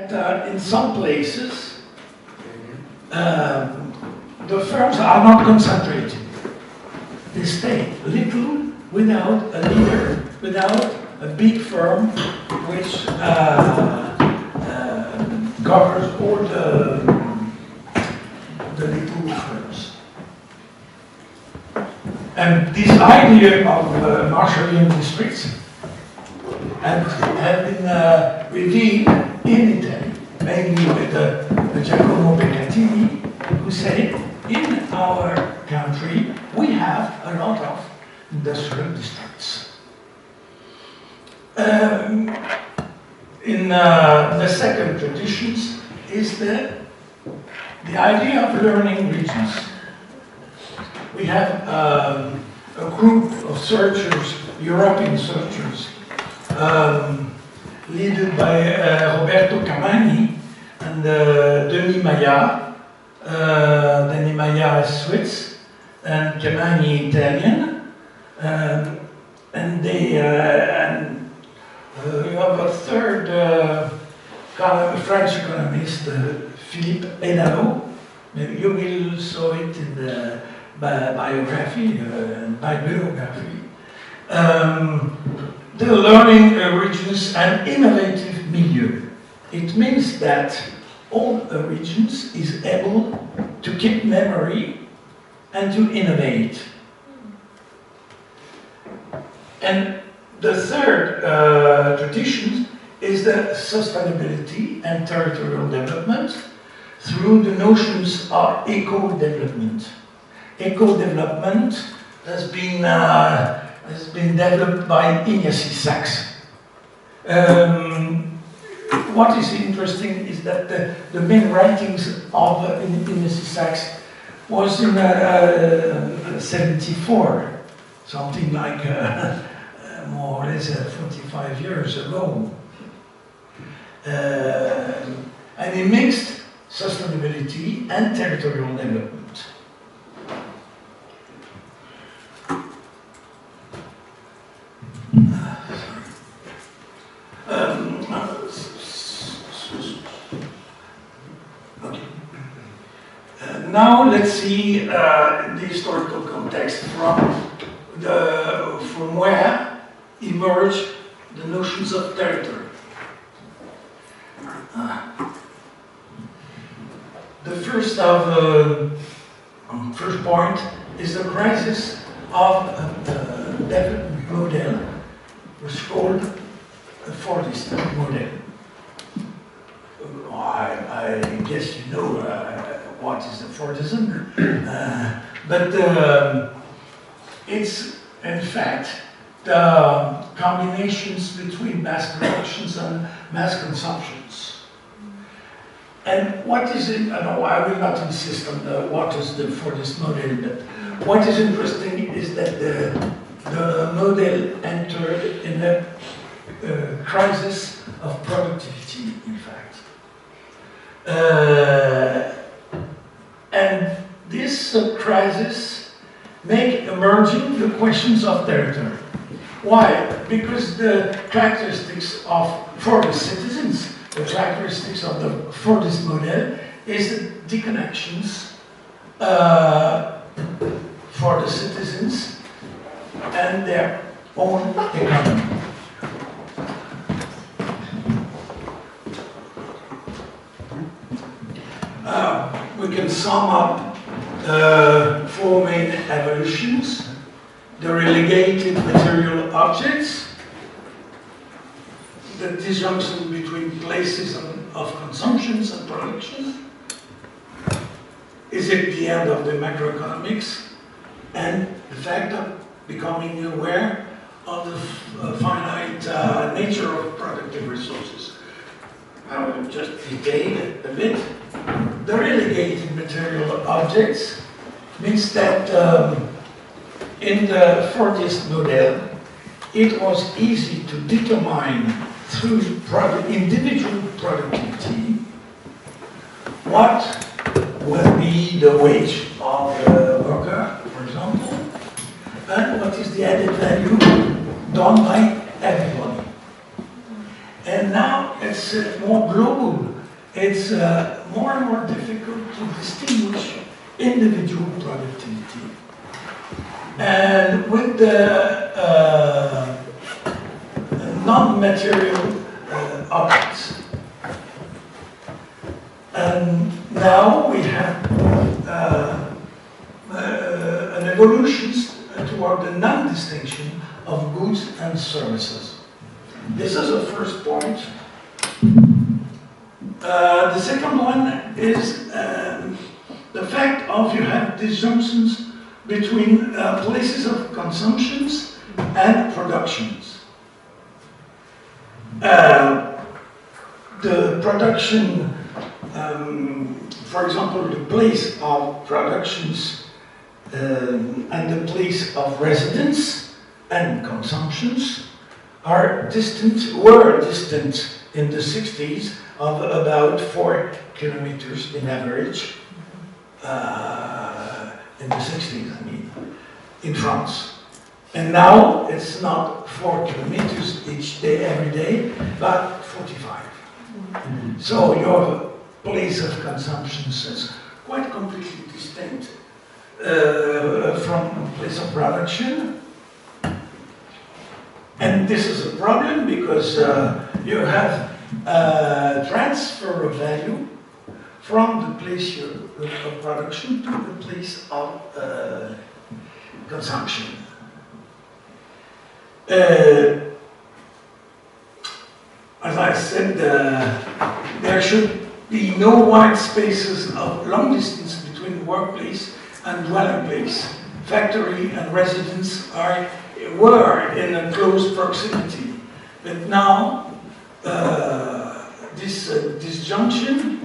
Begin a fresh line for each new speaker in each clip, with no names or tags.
that in some places the firms are not concentrated. They stay little without a leader, without a big firm which governs all the little firms. And this idea of Marshallian districts have been revealed in Italy, mainly with Giacomo Pecqueur, who said, in our country we have a lot of industrial districts. In the second traditions is the idea of learning regions. We have a group of searchers, European searchers, led by Roberto Camani and Denis Maillard. Denis Maillard is Swiss and Camani Italian. And they you have a third French economist, Philippe Hénaud. Maybe you will saw it in the biography and bibliography. The learning regions and innovative milieu. It means that all regions is able to keep memory and to innovate. And the third tradition is the sustainability and territorial development through the notions of eco-development. Eco-development has been developed by Ignacy Sachs. What is interesting is that the main writings of Ignacy Sachs was in 74, something like more or less 45 years ago. And he mixed sustainability and territorial development. Now let's see the historical context from where emerged the notions of territory. The first point is the crisis of the development model, which is called the Fordist model. I guess you know what is the Fordism, but it's in fact the combinations between mass productions and mass consumptions. And what is it? I will not insist on what is the Fordist model, but what is interesting is that the model entered in a crisis of productivity, in fact. And this crisis make emerging the questions of territory. Why? Because the characteristics for the citizens, the characteristics of the Fordist model is the deconnections for the citizens and their own economy. We can sum up four main evolutions: the relegated material objects, the disjunction between places of consumptions and production. Is it the end of the macroeconomics? And the fact of becoming aware of the finite nature of productive resources. I will just detail it a bit. The relegated material objects means that in the Fordist model, it was easy to determine through individual productivity what will be the wage of the worker, for example, and what is the added value done by everybody. And now it's more global it's more and more difficult to distinguish individual productivity. And with the non-material objects. And now we have an evolution toward the non-distinction of goods and services. This is the first point. The second one is the fact of you have disjunctions between places of consumptions and productions. The production, for example, the place of productions and the place of residence and consumptions are distant, were distant in the 60s of about 4 kilometers in average, in the 60s, I mean, in France. And now it's not 4 kilometers each day, every day, but 45. So your place of consumption is quite completely distinct from place of production. And this is a problem because you have transfer of value from the place of production to the place of consumption. As I said, there should be no wide spaces of long distance between workplace and dwelling place. Factory and residence were in a close proximity, but now this disjunction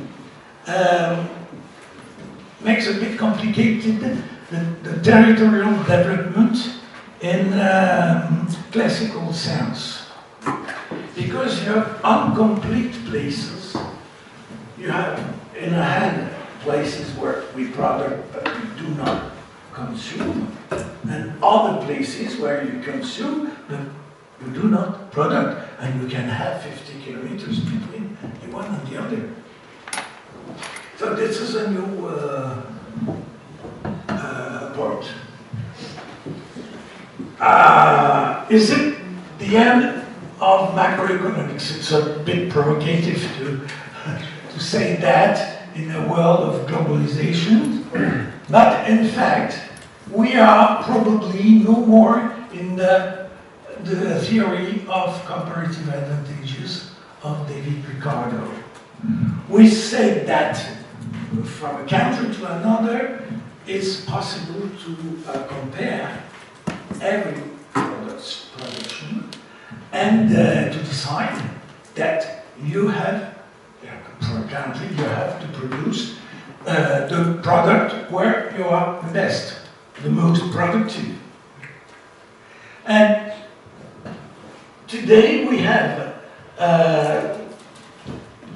makes a bit complicated the territorial development in classical sense. Because you have incomplete places, you have in a hand places where we product but we do not consume, and other places where you consume but you do not product, and you can have 50 kilometers between the one and the other. So this is a new point. Is it the end of macroeconomics? It's a bit provocative to say that in a world of globalization, but in fact, we are probably no more in the theory of comparative advantages of David Ricardo. We said that from a country to another, it's possible to compare every product's production and to decide that you have, for a country, you have to produce the product where you are the best, the most productive. And today we have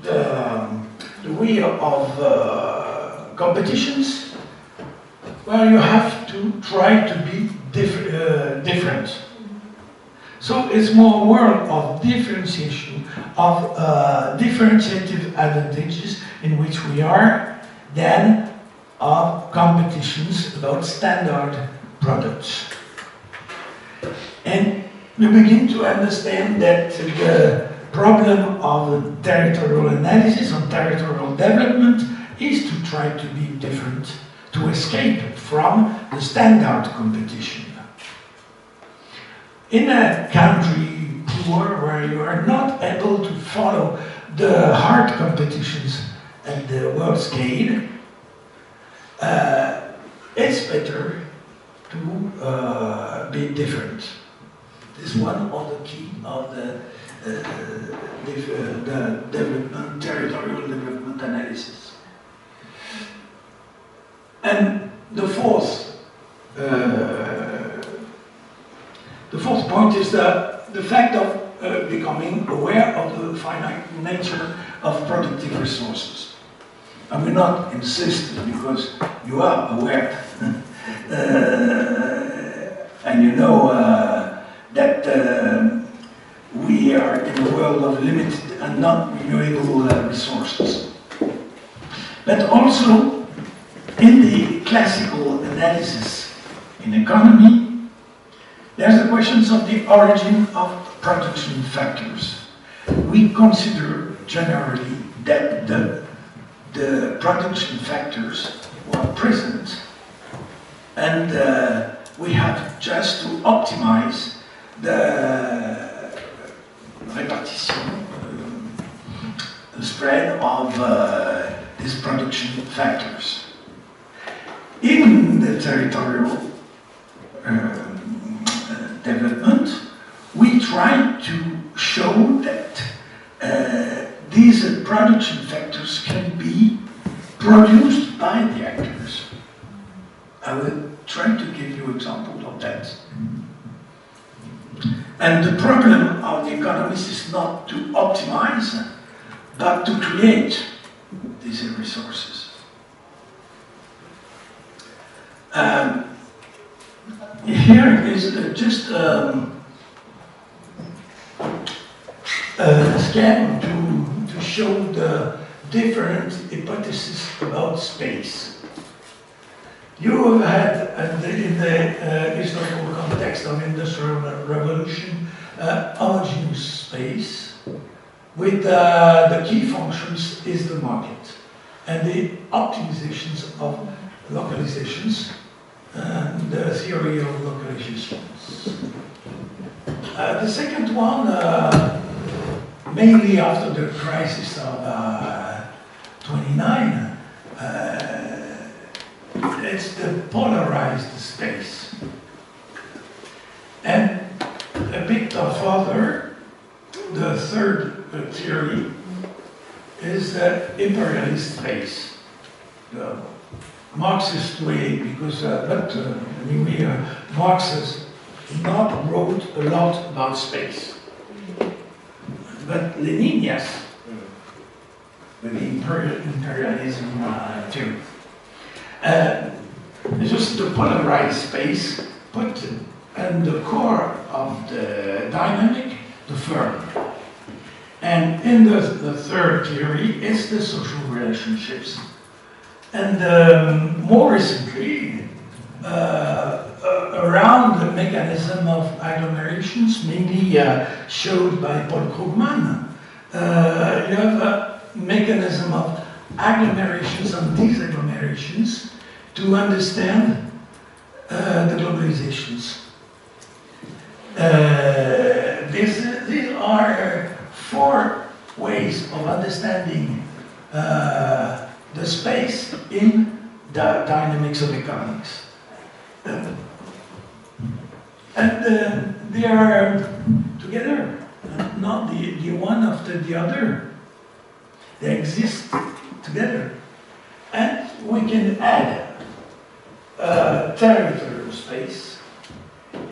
the wheel of competitions where you have to try to be different. So it's more a world of differentiation, of differentiative advantages in which we are, than of competitions about standard products. And we begin to understand that the problem of the territorial analysis on territorial development is to try to be different, to escape from the standard competition. In a country poor where you are not able to follow the hard competitions at the world scale, it's better to be different. This is one of the key of the development, territorial development analysis. And the fourth point is the fact of becoming aware of the finite nature of productive resources. I will not insist because you are aware and you know that we are in a world of limited and not renewable resources. But also, in the classical analysis in economy, there's the questions of the origin of production factors. We consider generally that the production factors were present, and we have just to optimize the répartition, the spread of these production factors. In the territorial development, we try to show that these production factors can be produced by the actors. I will try to give you examples of that. And the problem of the economist is not to optimize, but to create these resources. Here is just a scheme to show the different hypotheses about space. You have had, in the historical context of Industrial Revolution, homogeneous space, with the key functions is the market and the optimizations of localizations and the theory of localizations. The second one, mainly after the crisis of 29, it's the polarized space. And a bit further, the third theory is the imperialist space. The Marxist way, because anyway, Marx has not wrote a lot about space. But Lenin, yes, with the imperialism theory. Just the polarized space, put at the core of the dynamic, the firm. And in the third theory is the social relationships. And more recently, around the mechanism of agglomerations, mainly showed by Paul Krugman, you have a mechanism of agglomerations and disagglomerations to understand the globalizations. These are four ways of understanding the space in the dynamics of economics. And they are together, not the one after the other. They exist together. And we can add territorial space.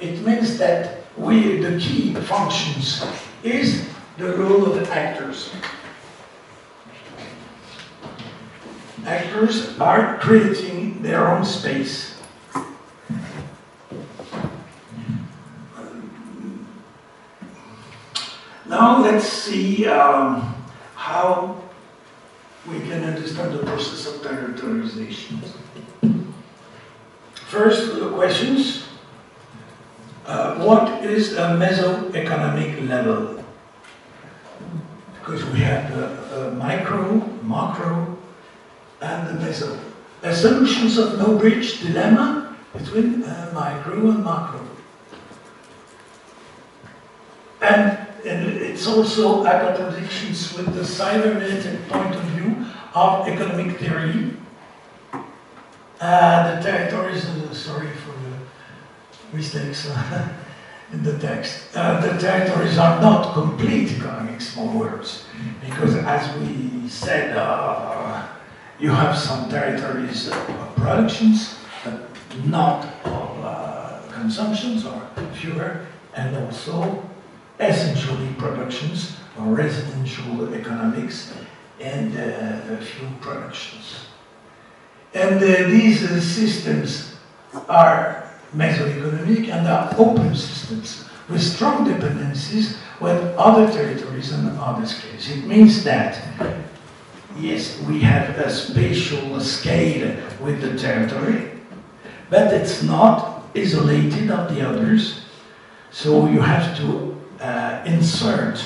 It means that the key functions is the role of the actors. Actors are creating their own space. Now let's see how we can understand the process of territorialization. First, the questions. What is a mesoeconomic level? Because we have the micro, macro, and the meso. The solutions of no bridge dilemma between micro and macro. And it's also contradictions with the cybernetic point of view of economic theory. The territories, sorry for the mistakes in the text. The territories are not complete economic small words, because as we said, you have some territories of productions, but not of consumptions, or fewer, and also essentially productions or residential economics and a few productions. And these systems are mesoeconomic and are open systems with strong dependencies with other territories and other scales. It means that yes, we have a spatial scale with the territory, but it's not isolated of the others. So you have to insert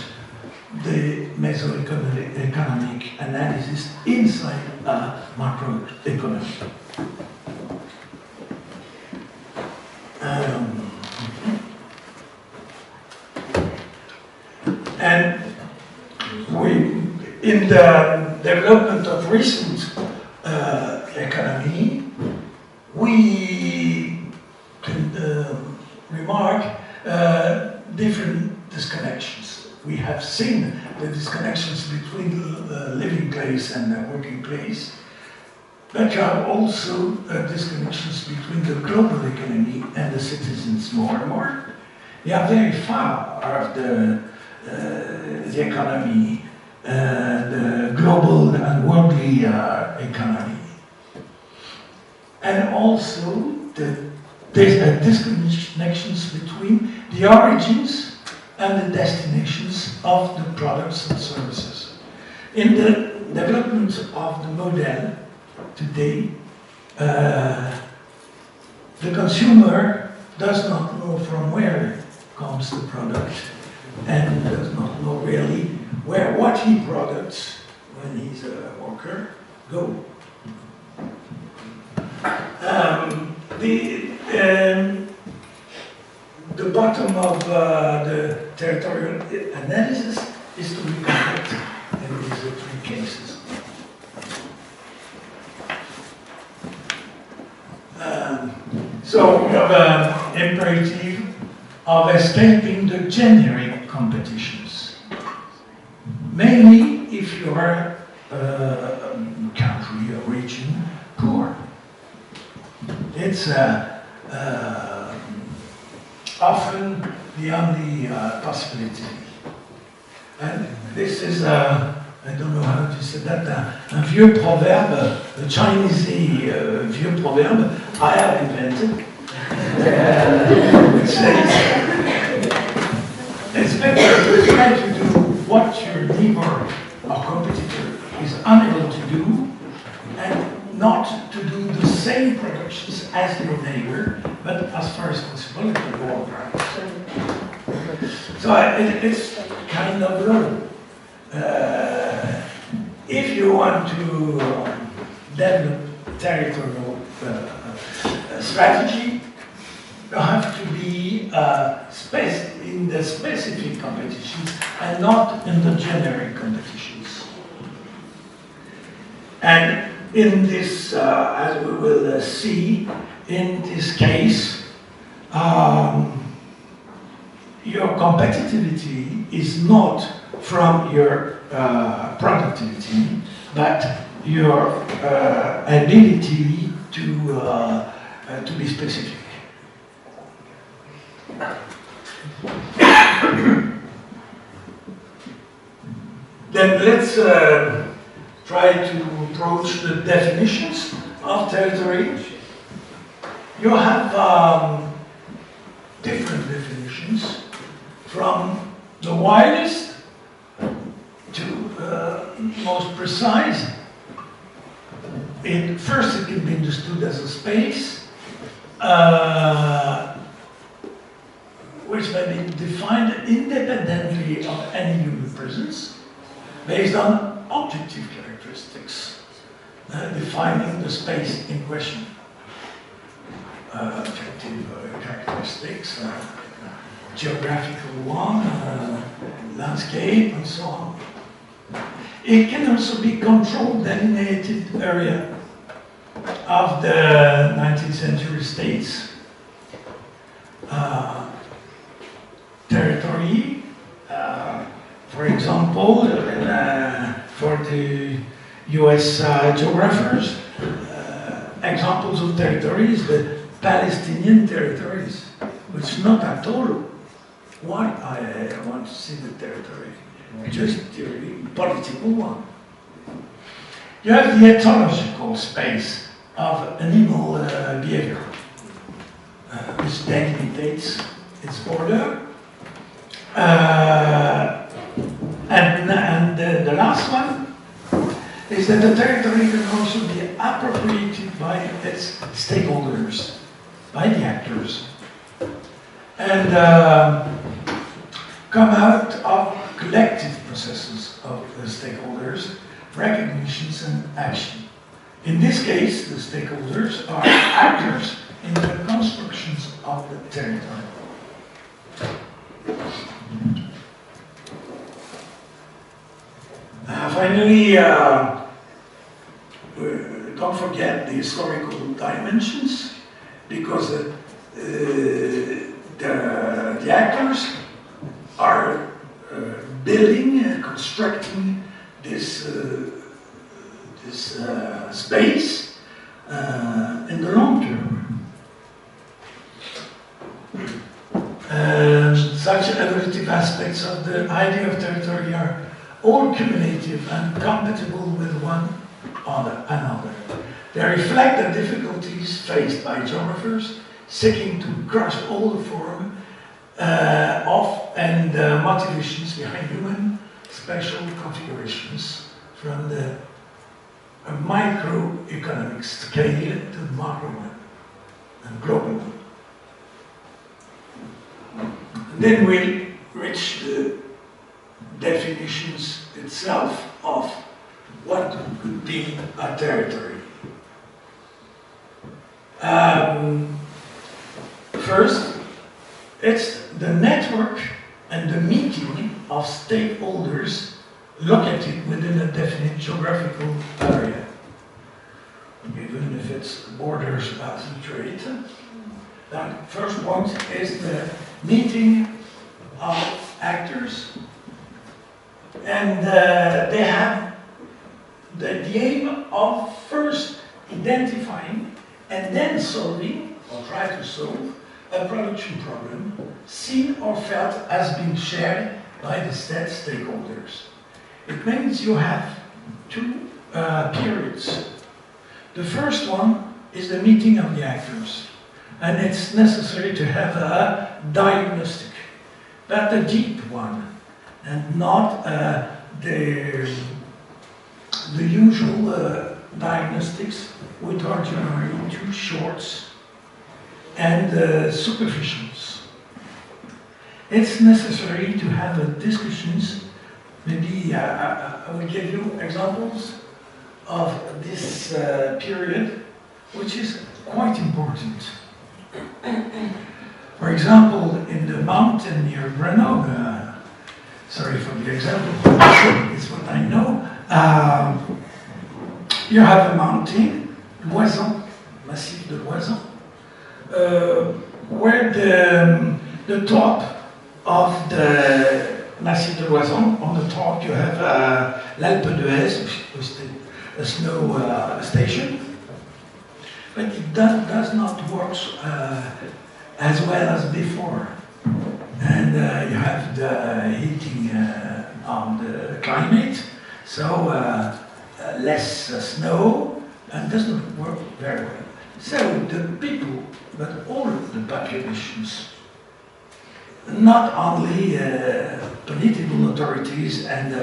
the mesoeconomic analysis inside a macroeconomy. And in the development of recent economy, we can remark different disconnections. We have seen the disconnections between the living place and the working place, but you have also disconnections between the global economy and the citizens more and more. They are very far of the economy, the global and worldly economy. And also there's disconnections between the origins and the destinations of the products and services. In the development of the model today, the consumer does not know from where comes the product and does not know really where what he products when he's a worker go. The bottom of the territorial analysis is to be correct in these three cases. So we have an imperative of escaping the generic competitions. Mainly if you are a country, a region, poor. It's often the only possibility. And this is, I don't know how to say that, un vieux proverbe, a Chinese vieux proverbe I have invented, which says, it's better to try to do what your neighbor or competitor is unable to do, and not to do the same productions as your neighbor, but as far as possible to go over. So it's kind of low. If you want to develop territorial strategy, you have to be in the specific competitions and not in the generic competitions. And in this, as we will see, in this case, your competitivity is not from your productivity, but your ability to be specific. Then let's try to approach the definitions of territory. You have different definitions, from the widest to most precise. First, it can be understood as a space, which may be defined independently of any human presence, based on objective characteristics, defining the space in question. Objective characteristics, geographical one, landscape, and so on. It can also be controlled, delineated area of the 19th century states. Territory, for example, for the US geographers, examples of territories, the Palestinian territories, which not at all why I want to see the territory, just the political one. You have the ethological space of animal behavior, which delimitates its border. And the last one is that the territory can also be appropriated by its stakeholders, by the actors, and come out of collective processes of the stakeholders, recognitions and action. In this case, the stakeholders are actors in the constructions of the territory. Finally, don't forget the historical dimensions, because the actors are building, constructing this space in the long term. Such evolutive aspects of the idea of territory are all cumulative and compatible with one another. They reflect the difficulties faced by geographers seeking to grasp all the form of and motivations behind human spatial configurations, from the microeconomic scale to the macro one and global one. Then we reach the definitions itself of what could be a territory. First, it's the network and the meeting of stakeholders located within a definite geographical area, even if its borders are trade. The first point is the meeting of actors, and they have the aim of first identifying and then solving, or try to solve, a production problem seen or felt as being shared by the said stakeholders. It means you have two periods. The first one is the meeting of the actors, and it's necessary to have a diagnostic, but a deep one, and not the usual diagnostics, which are generally too short and superficials. It's necessary to have discussions. Maybe I will give you examples of this period, which is quite important. For example, in the mountain near Grenoble, sorry for the example, but it's what I know, you have a mountain, Loison, Massif de Loison, where the top of the Massif de Loison, on the top you have l'Alpe d'Huez, which is a snow station, but it does not work as well as before. And you have the heating on the climate, so less snow, and doesn't work very well. So the people, but all the populations, not only political authorities and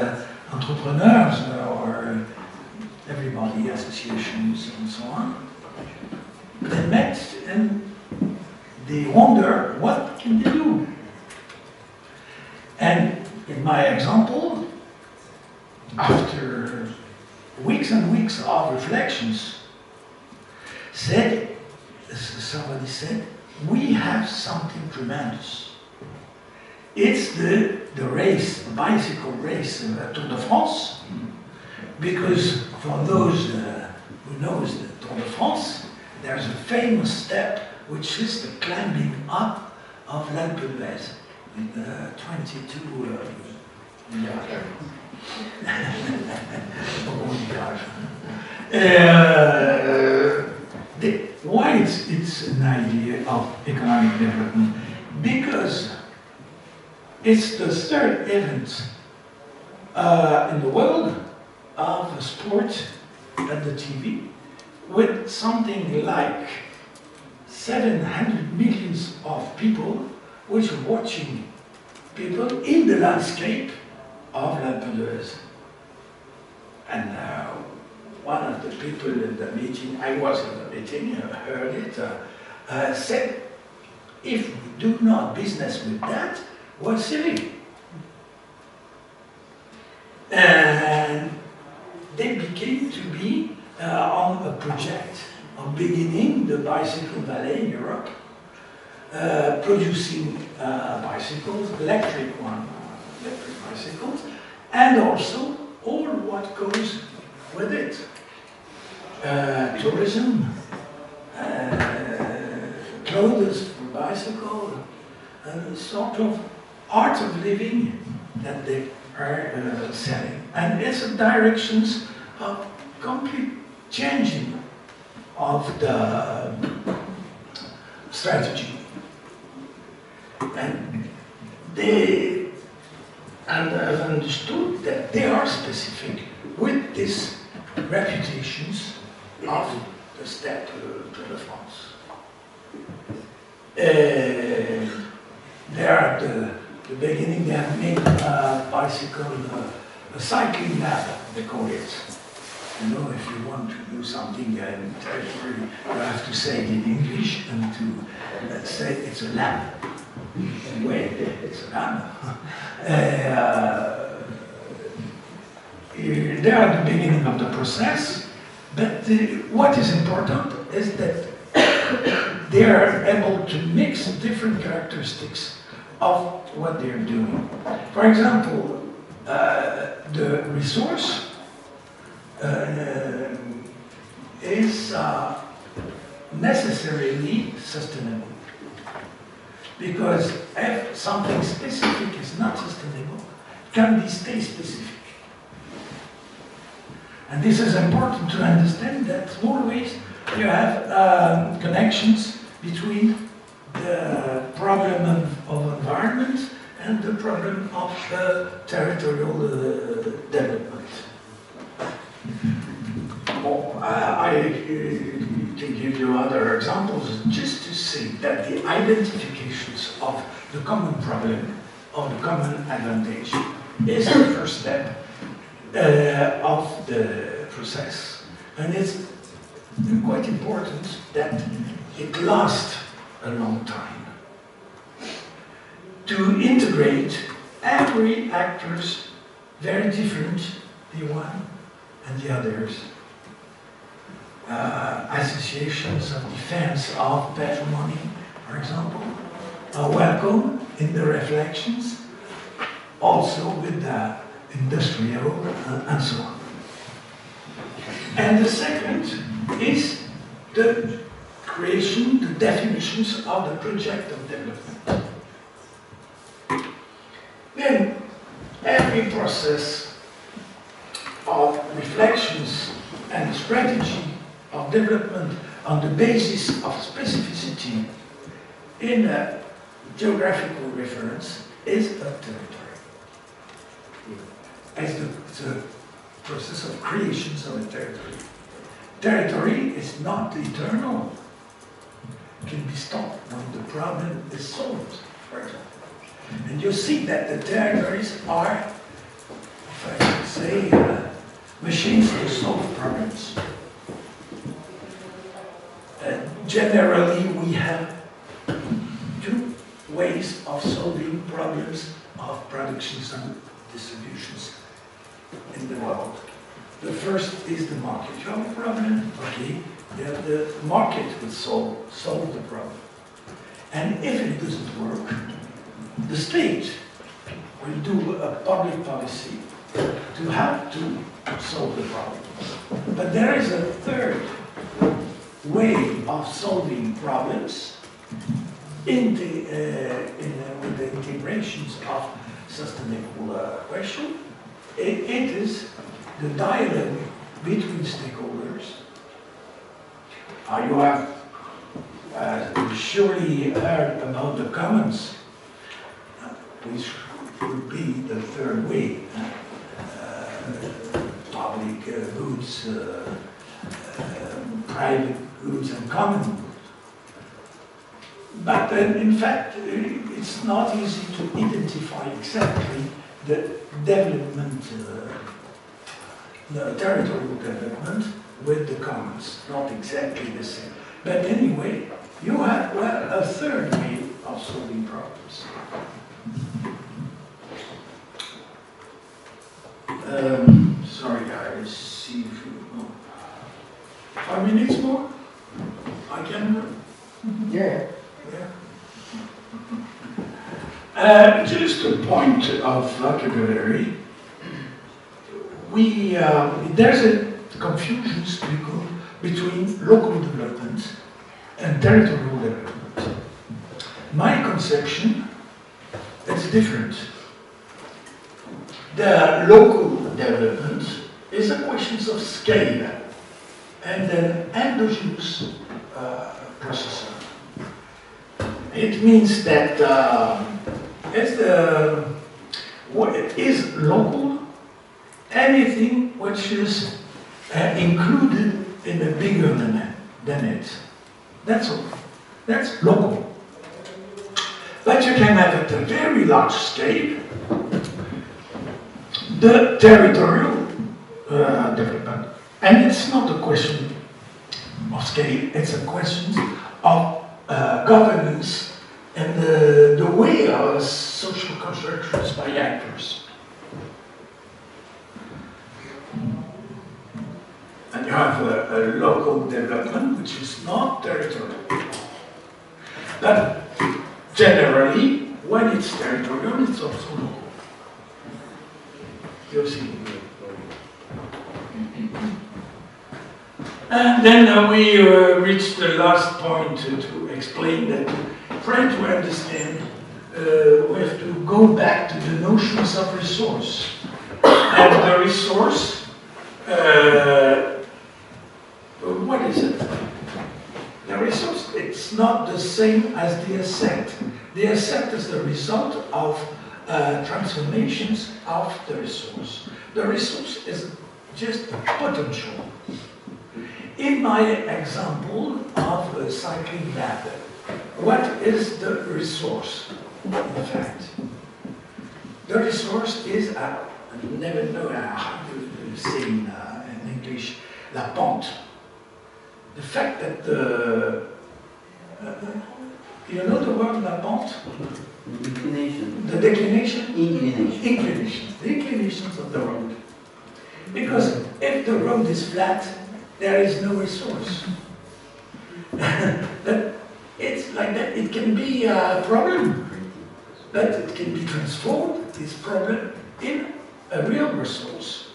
entrepreneurs or everybody, associations and so on, they met and they wonder what can they do. And in my example, after weeks and weeks of reflections, somebody said, we have something tremendous. It's the race, the bicycle race, Tour de France, because for those who knows the Tour de France, there's a famous step which is the climbing up of l'Alpe d'Huez with 22 why it's an idea of economic development? Because it's the third event in the world of sport at the TV, with something like 700 million of people which are watching people in the landscape of l'Alpe d'Huez. And one of the people in the meeting, I was in the meeting, heard it, said, if we do not business with that, we're silly. And they became to be on a project of beginning the bicycle valley in Europe, producing bicycles, electric bicycles, and also all what goes with it. Tourism, clothes for bicycle, and sort of art of living that they are selling. And it's a directions of complete changing of the strategy. And they have understood that they are specific with these reputations of the Stade de France. There at the beginning, they have made a bicycle, a cycling lab, they call it. You know, if you want to do something in territory, you have to say it in English and to say it's a lab. Anyway, it's a lab. They are at the beginning of the process, but what is important is that they are able to mix different characteristics of what they're doing. For example, the resource is necessarily sustainable. Because if something specific is not sustainable, it can be stay specific. And this is important to understand that always you have connections between the problem of environment and the problem of territorial development. Well, I can give you other examples just to see that the identifications of the common problem, of the common advantage, is the first step of the process. And it's quite important that it lasts a long time. To integrate every actors very different, the one and the others. Associations of defense of patrimony, for example, are welcome in the reflections, also with the industrial and so on. And the second is the creation, the definitions of the project of development. Then every process of reflections and strategy of development on the basis of specificity in a geographical reference is a territory. As the process of creations of a territory. Territory is not eternal. It can be stopped when the problem is solved, for example. And you see that the territories are, if I could say, machines to solve problems. Generally, we have two ways of solving problems of productions and distributions in the world. The first is the market. You have a problem, okay, the market will solve the problem. And if it doesn't work, the state will do a public policy to help to solve the problem. But there is a third way of solving problems with the integrations of sustainable question. It is the dialogue between stakeholders. You have surely heard about the commons, which would be the third way. Public goods, private goods and common goods. But in fact, it's not easy to identify exactly the development the territorial development with the commons, not exactly the same. But anyway, you have, well, a third way of solving problems. Sorry, I see if you... 5 minutes more? I can...
Yeah.
Just a point of vocabulary. There's a confusion between local development and territorial development. My conception is different. The local development is a question of scale and an endogenous processor. It means that it is local, anything which is included in a bigger than it. That's all. That's local. But you can have at a very large scale the territorial development. And it's not a question of scale, it's a question of governance and the way of social constructions by actors. And you have a local development which is not territorial. But generally, when it's territorial, it's also local. You see. And then we reach the last point to explain that trying to understand, we have to go back to the notions of resource. And the resource, what is it? The resource, it's not the same as the asset. The asset is the result of transformations of the resource. The resource is just potential. In my example of a cycling method, what is the resource, in fact? The resource is, I never know how to say in English, la pente. The fact that you know the word la pente?
Inclination.
The declination?
Inclination.
Inclination. The inclinations of the road. Because if the road is flat, there is no resource. But it's like that. It can be a problem, but it can be transformed, this problem, in a real resource.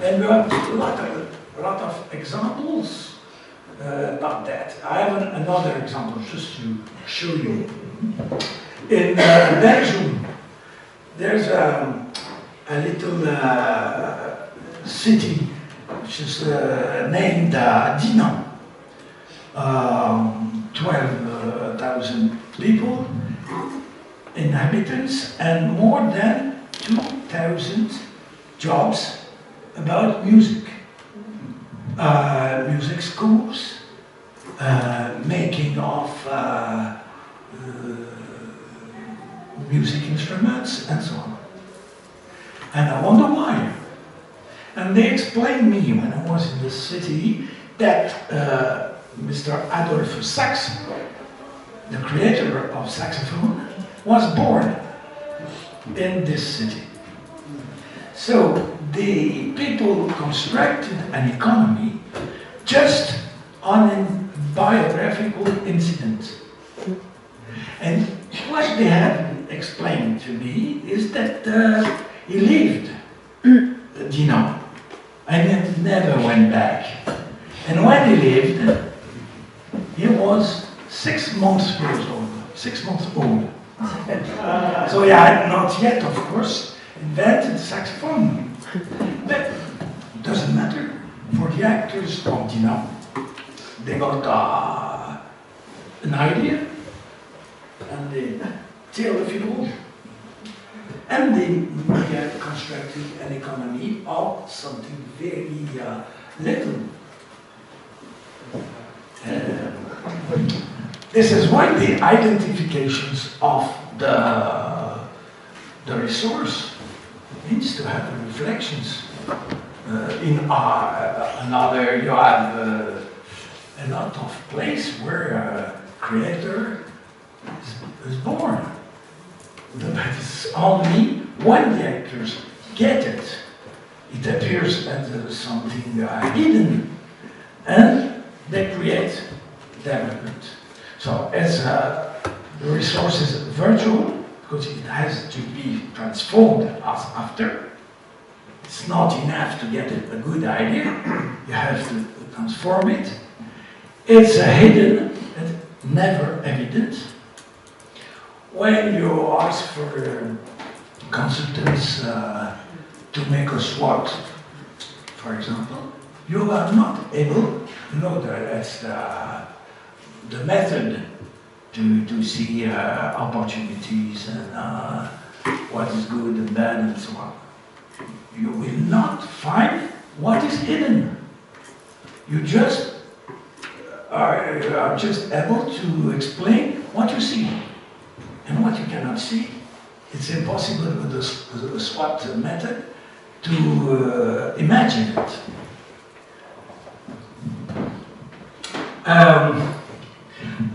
And we have a lot of examples about that. I have another example just to show you. In Belgium, there's a little city which is named Dinan. 12,000 people, inhabitants, and more than 2,000 jobs about music. Music schools, making of music instruments, and so on. And I wonder why. And they explained me when I was in the city that Mr. Adolphe Sax, the creator of saxophone, was born in this city. So the people constructed an economy just on a biographical incident. And what they have explained to me is that he lived Dinan and then never went back. And when he lived, he was 6 months old. 6 months old. So he had not yet, of course, invented saxophone. But it doesn't matter. For the actors from Dinan, they got an idea, and they tell the people, and they constructed an economy of something very little. This is why the identifications of the resource needs to have reflections in another, you have a lot of place where a creator is born. But it's only when the actors get it, it appears as something hidden, and they create development. So as the resource is virtual, because it has to be transformed after. It's not enough to get a good idea, you have to transform it. It's hidden and never evident. When you ask for consultants to make a SWOT, for example, you are not able, that's the method to see opportunities and what is good and bad and so on. You will not find what is hidden. You just are just able to explain what you see and what you cannot see. It's impossible with the SWOT method to imagine it.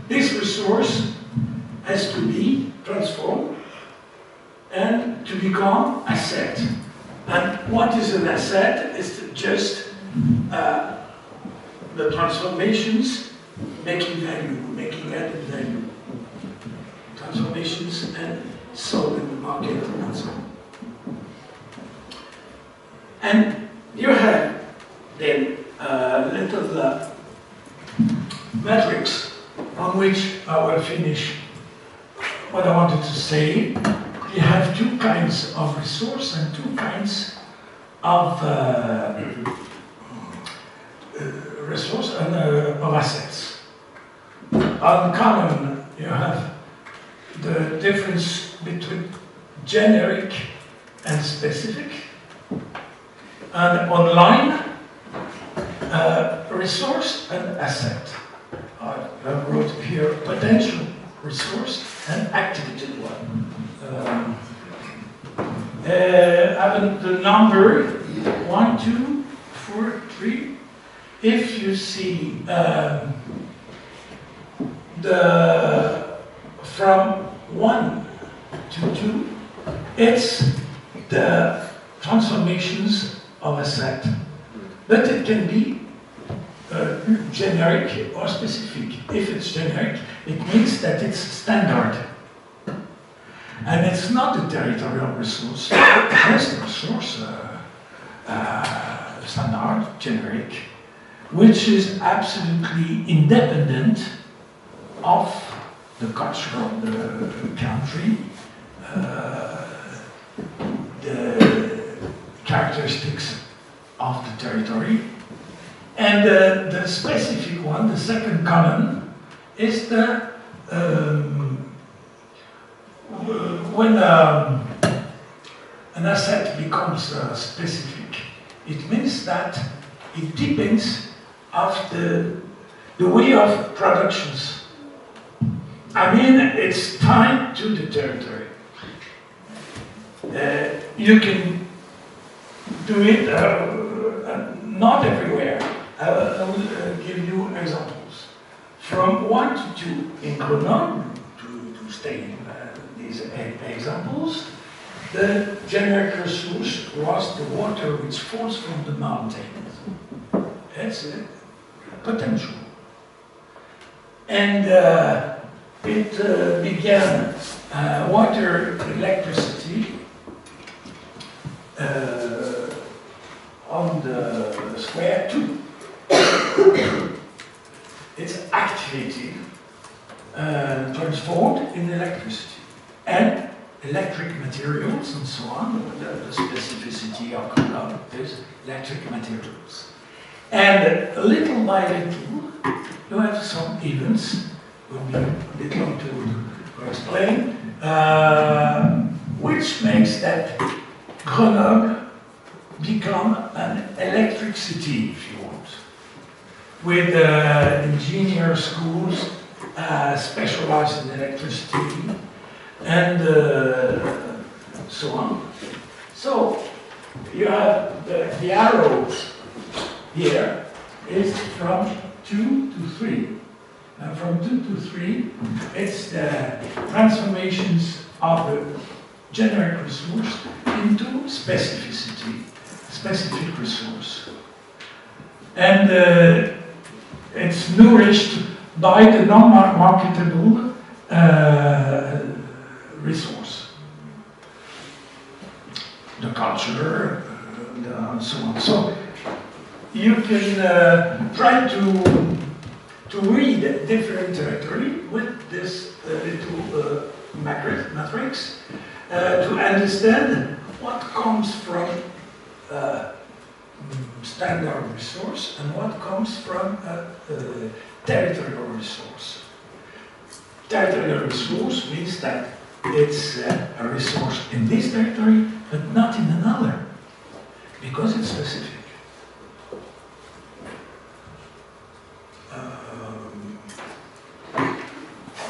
This resource has to be transformed and to become asset. And what is an asset? It's just the transformations making value, making added value. Transformations and sold in the market and so on. And you have then little metrics on which I will finish what I wanted to say. You have two kinds of resource and two kinds of resource and of assets. On common, you have the difference between generic and specific. And online, resource and asset. I wrote here potential resource and activity one. Having the number 1, 2, 4, 3. If you see from 1 to 2, it's the transformations of a set. But it can be generic or specific. If it's generic, it means that it's standard. And it's not a territorial resource, it's a resource standard, generic, which is absolutely independent of the culture of the country, the characteristics of the territory. And the specific one, the second column, is the when an asset becomes specific, it means that it depends of the way of productions. I mean, it's tied to the territory. You can do it not everywhere. I will give you examples. From 1 to 2 in Grenoble, to stay in these examples, the generic resource was the water which falls from the mountains. That's it, potential. And it began water electricity on the square 2. It's activated, transformed in electricity. And electric materials and so on, the specificity of Grenoble is electric materials. And little by little, you have some events, will be a bit long to explain, which makes that Grenoble become an electric city, if you want, with engineer schools specialized in electricity, and so on. So you have the arrows here is from 2 to 3. And from 2 to 3, it's the transformations of the generic resource into specificity, specific resource. And it's nourished by the non-marketable resource. The culture, and so on. So you can try to read different territory with this little matrix to understand what comes from standard resource and what comes from territorial resource. Territorial resource means that it's a resource in this territory, but not in another, because it's specific.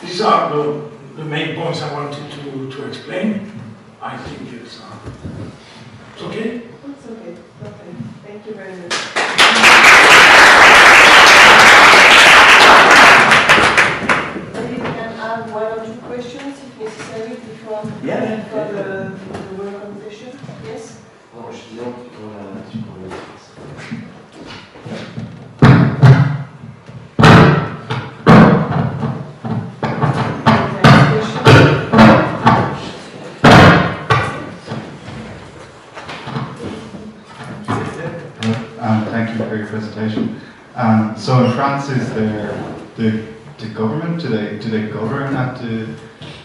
These are the main points I wanted to explain. I think it's okay?
It's okay. Okay. Thank you very much. Maybe we can have 1 or 2 questions if necessary before the welcome session. Yes?
Non, je disais qu'on a
Thank you for your presentation. So in France, is there the government? Do they govern at the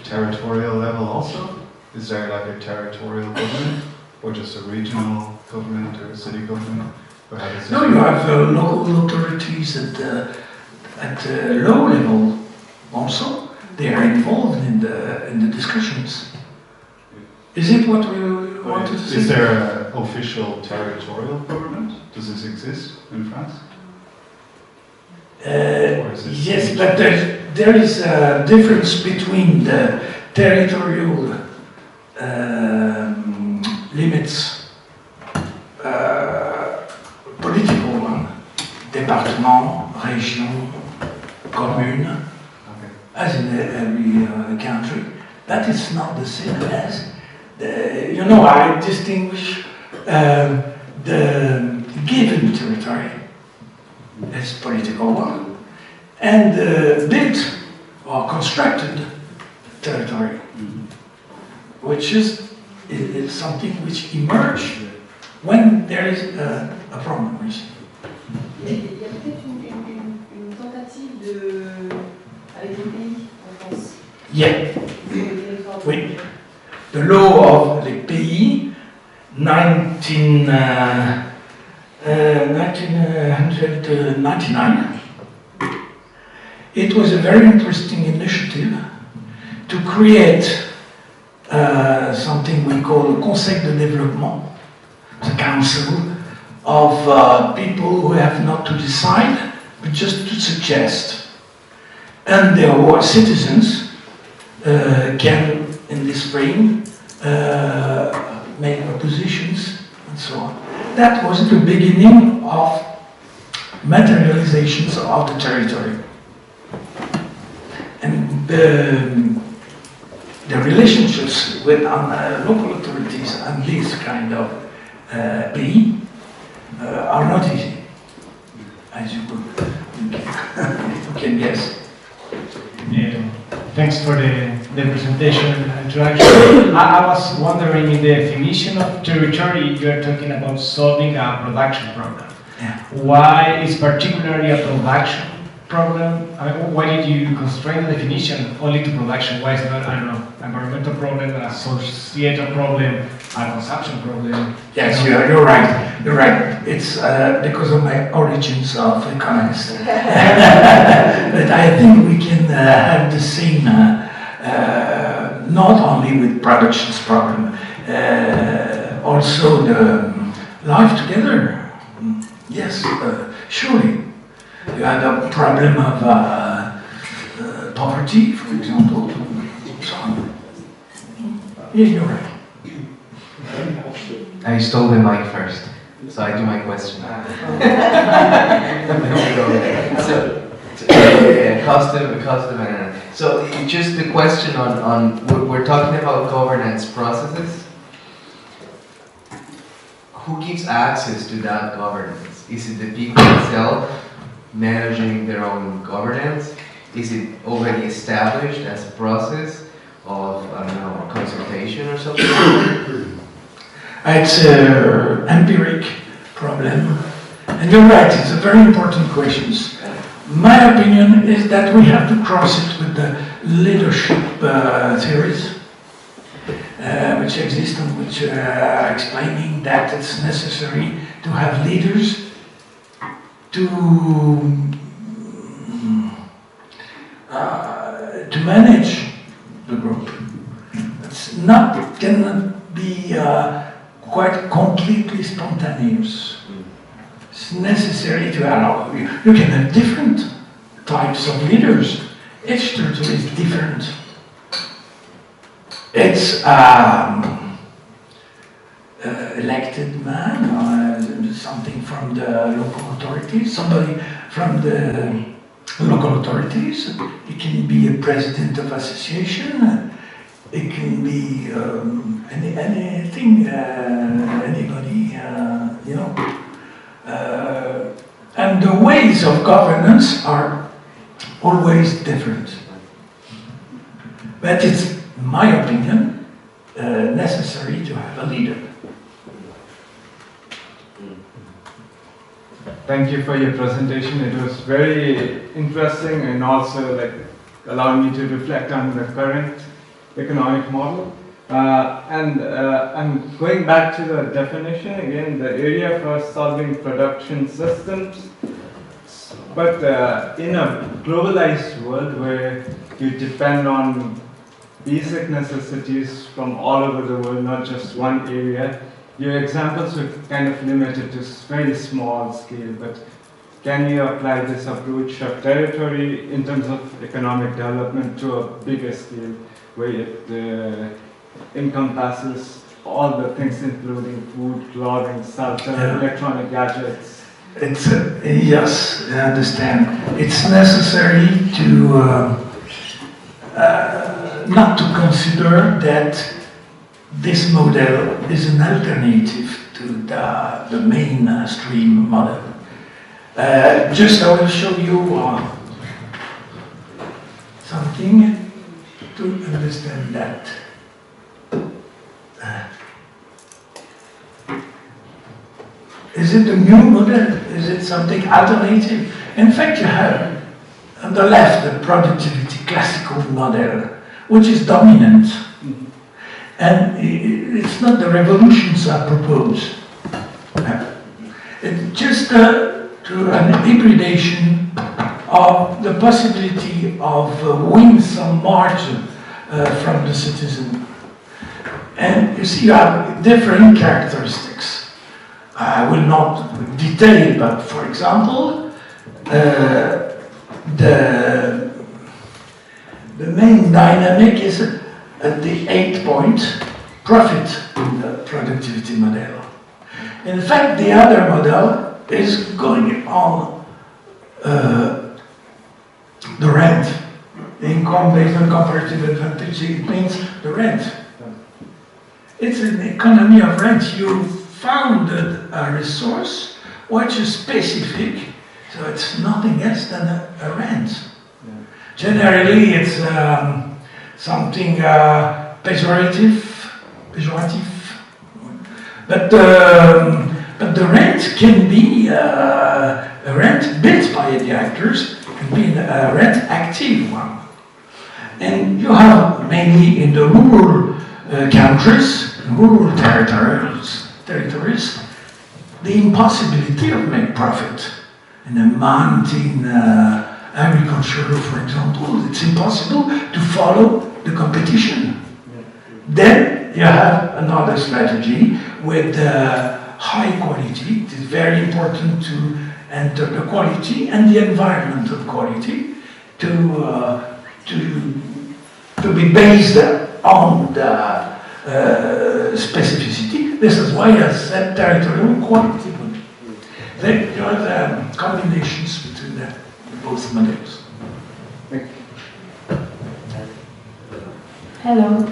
territorial level also? Is there like a territorial government, or just a regional government or a city government? Or how does it
No, you have local authorities at the low level also. They are involved in the discussions. Is it what we wanted to say?
Is there an official territorial government? Does this exist in France?
Yes, but there is a difference between the territorial limits, political one, département, région, commune, as in every country. That is not the same as I distinguish the given territory as political one and built or constructed territory, which is something which emerges when there is a problem.
Il y a peut-être une tentative avec les pays en France.
Yeah. Oui. The law of the pays, 1999. It was a very interesting initiative to create something we call a Conseil de Développement, the council of people who have not to decide, but just to suggest. And their citizens can, in this frame, make propositions and so on. That was the beginning of materializations of the territory. And the relationships with local authorities and this kind of pays are not easy, as you can guess.
Thanks for the presentation and introduction. I was wondering, in the definition of territory, you're talking about solving a production problem.
Yeah.
Why is particularly a production problem? I mean, why did you constrain the definition only to production? Why is not, I don't know, environmental problem, a societal problem, a consumption problem?
Yes, you're right. You're right. It's because of my origins of economist. But I think we can have the same, not only with productions problem, also the life together. Yes, surely. You had a problem of poverty, for example. So on. Yeah, you're right.
I stole the mic first.
So I do my question. Custom, and so just the question on we're talking about governance processes. Who gives access to that governance? Is it the people themselves managing their own governance? Is it already established as a process of, I don't know, consultation or something?
It's an empiric problem. And you're right, it's a very important question. My opinion is that we have to cross it with the leadership theories, which exist and which are explaining that it's necessary to have leaders to manage the group. Cannot be quite completely spontaneous. It's necessary to allow you can have different types of leaders. Each territory is different. It's elected man, or something from the local authorities, somebody from the local authorities. It can be a president of association. It can be anything, anybody, you know. And the ways of governance are always different. But it's, in my opinion, necessary to have a leader.
Thank you for your presentation. It was very interesting and also allowed me to reflect on the current economic model. And going back to the definition again, the area for solving production systems. But in a globalized world where you depend on basic necessities from all over the world, not just one area, your examples were kind of limited to very small scale, but can you apply this approach of territory in terms of economic development to a bigger scale, where it encompasses all the things including food, clothing, shelter, electronic gadgets?
It's yes, I understand. It's necessary to not to consider that this model is an alternative to the mainstream model. Just I will show you something to understand that. Is it a new model? Is it something alternative? In fact, you have on the left the productivity classical model, which is dominant. And it's not the revolutions I propose. It's just an hybridation of the possibility of win some margin from the citizen. And you see, you have different characteristics. I will not detail, but for example, the main dynamic is at the 8-point profit in the productivity model. In fact, the other model is going on the rent, income based on comparative advantage. It means the rent. It's an economy of rent. You founded a resource which is specific, so it's nothing else than a rent. Yeah. Generally, it's something pejorative, but the rent can be a rent built by the actors, can be a rent active one. And you have mainly in the rural countries, rural territories, the impossibility of make profit. In a mountain agriculture, for example, it's impossible to follow the competition. Then you have another strategy with high quality. It is very important to enter the quality and the environmental quality to be based on the specificity. This is why I said territorial quality. Then you have combinations between both models.
Hello.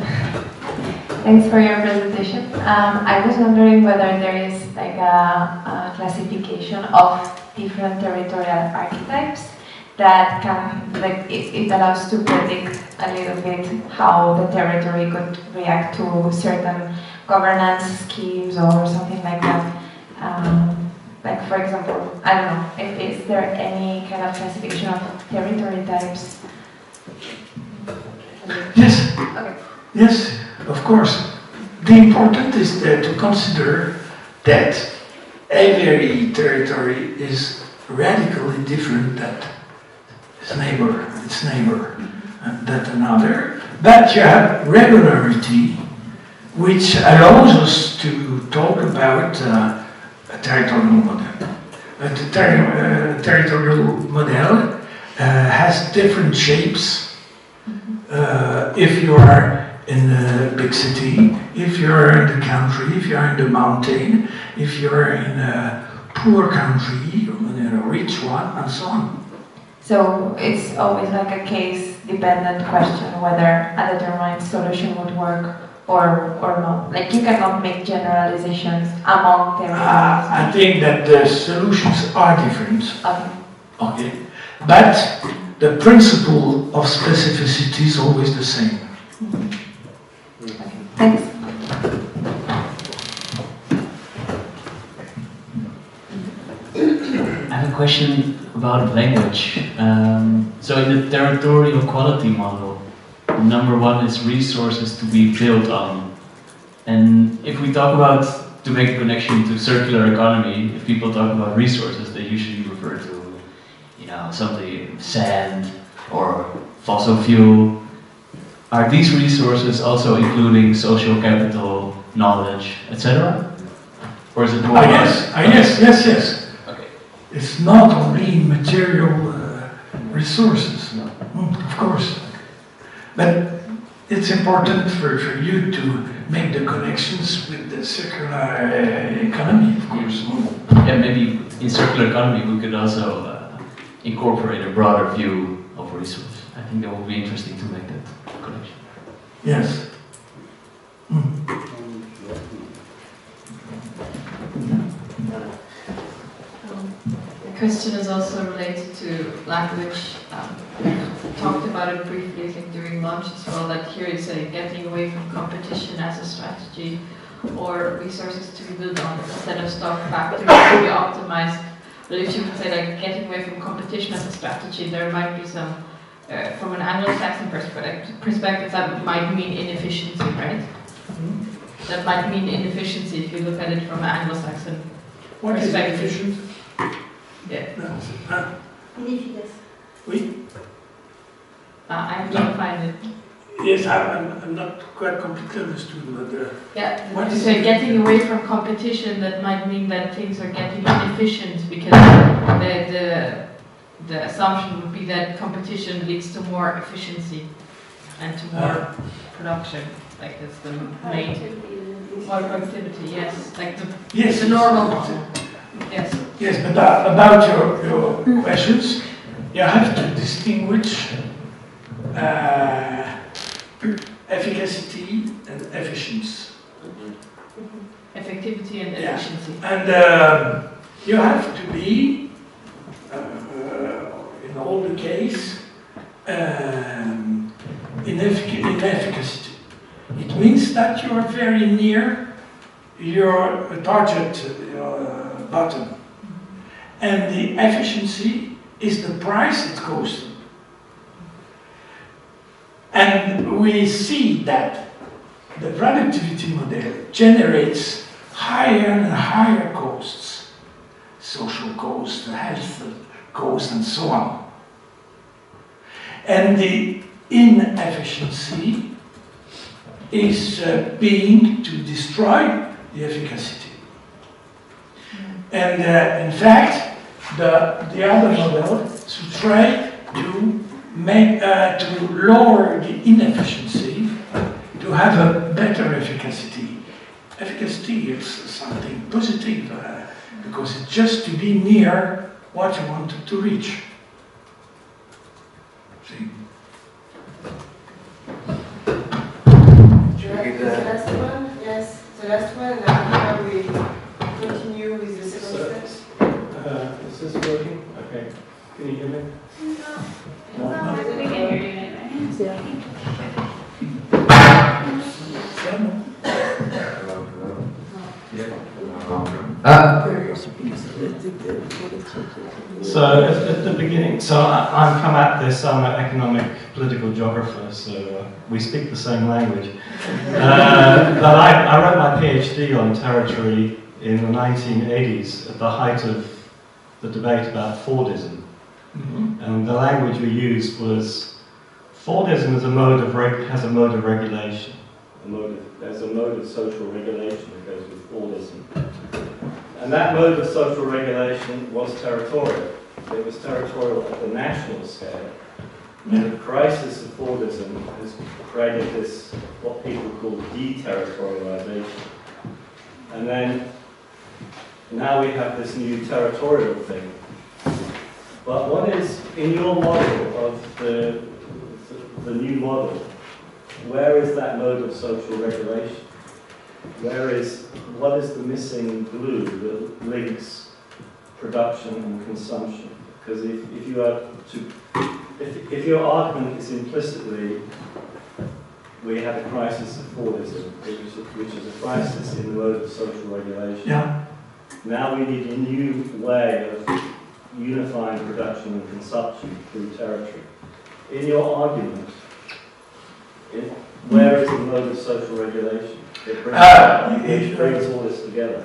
Thanks for your presentation. I was wondering whether there is like a classification of different territorial archetypes that can, like, it allows to predict a little bit how the territory could react to certain governance schemes or something like that. Like, for example, I don't know, is there any kind of classification of territory types?
Yes.
Okay.
Yes, of course. The important is to consider that every territory is radically different than its neighbor, and that another. But you have regularity, which allows us to talk about a territorial model. The territorial model has different shapes. If you are in a big city, if you're in the country, if you're in the mountain, if you're in a poor country, in a rich one, and so on.
So it's always like a case-dependent question whether a determined solution would work or not. Like, you cannot make generalizations among territories.
I think that the solutions are different.
Okay.
Okay, but the principle of specificity is always the same.
Okay. Thanks.
I have a question about language. So in the territorial quality model, number one is resources to be built on. And if we talk about, to make a connection to circular economy, if people talk about resources, they usually refer to, something, sand or fossil fuel. Are these resources also including social capital, knowledge, etc.? Or is it more?
Yes.
Okay.
It's not only material resources, of course. But it's important for you to make the connections with the circular economy, of course.
Yeah, maybe in circular economy we could also incorporate a broader view of resource. I think that would be interesting to make that connection.
Yes.
The question is also related to language. We talked about it briefly, I think, during lunch as well, that here you say getting away from competition as a strategy, or resources to be built on instead of stock factors to be optimized. But if you would say like getting away from competition as a strategy, there might be some, from an Anglo-Saxon perspective, that might mean inefficiency, right? That might mean inefficiency if you look at it from an Anglo-Saxon perspective.
Efficient?
Yeah.
Inefficace.
Oui.
I'm trying to find it.
Yes, I'm not quite completely understood, but
Yeah,
what
to
is
say
it?
getting away from competition, that might mean that things are getting inefficient because the assumption would be that competition leads to more efficiency and to more production. Like that's the main more productivity. Yes, like the normal model. Yes.
Yes, but about your questions, you have to distinguish efficacy and efficiency.
Effectivity and
Yeah.
efficiency.
And you have to be, in all the case, in efficacy. It means that you are very near your target button. And the efficiency is the price it costs. And we see that the productivity model generates higher and higher costs, social costs, health costs, and so on. And the inefficiency is being to destroy the efficacy. And in fact, the other model to try to make to lower the inefficiency to have a better efficacy. efficacy, it's something positive, because it's just to be near what you wanted to reach. See?
The last one, yes, the last one, and after we continue with the second steps.
Is this working? Okay. Can you hear me?
We can hear you
So at the beginning, so I'm come at this, I'm an economic political geographer, so we speak the same language. But I wrote my PhD on territory in the 1980s at the height of the debate about Fordism. And the language we used was, Fordism is has a mode of regulation. There's a mode of social regulation that goes with Fordism. And that mode of social regulation was territorial. It was territorial at the national scale. And the crisis of Fordism has created this, what people call deterritorialization. And then, now we have this new territorial thing. But what is, in your model of the new model, where is that mode of social regulation? What is the missing glue that links production and consumption? Because if your argument is implicitly, we have a crisis of Fordism, which is a crisis in the mode of social regulation.
Yeah.
Now we need a new way of unifying production and consumption through territory. In your argument, where is the mode of social regulation? It brings all this together.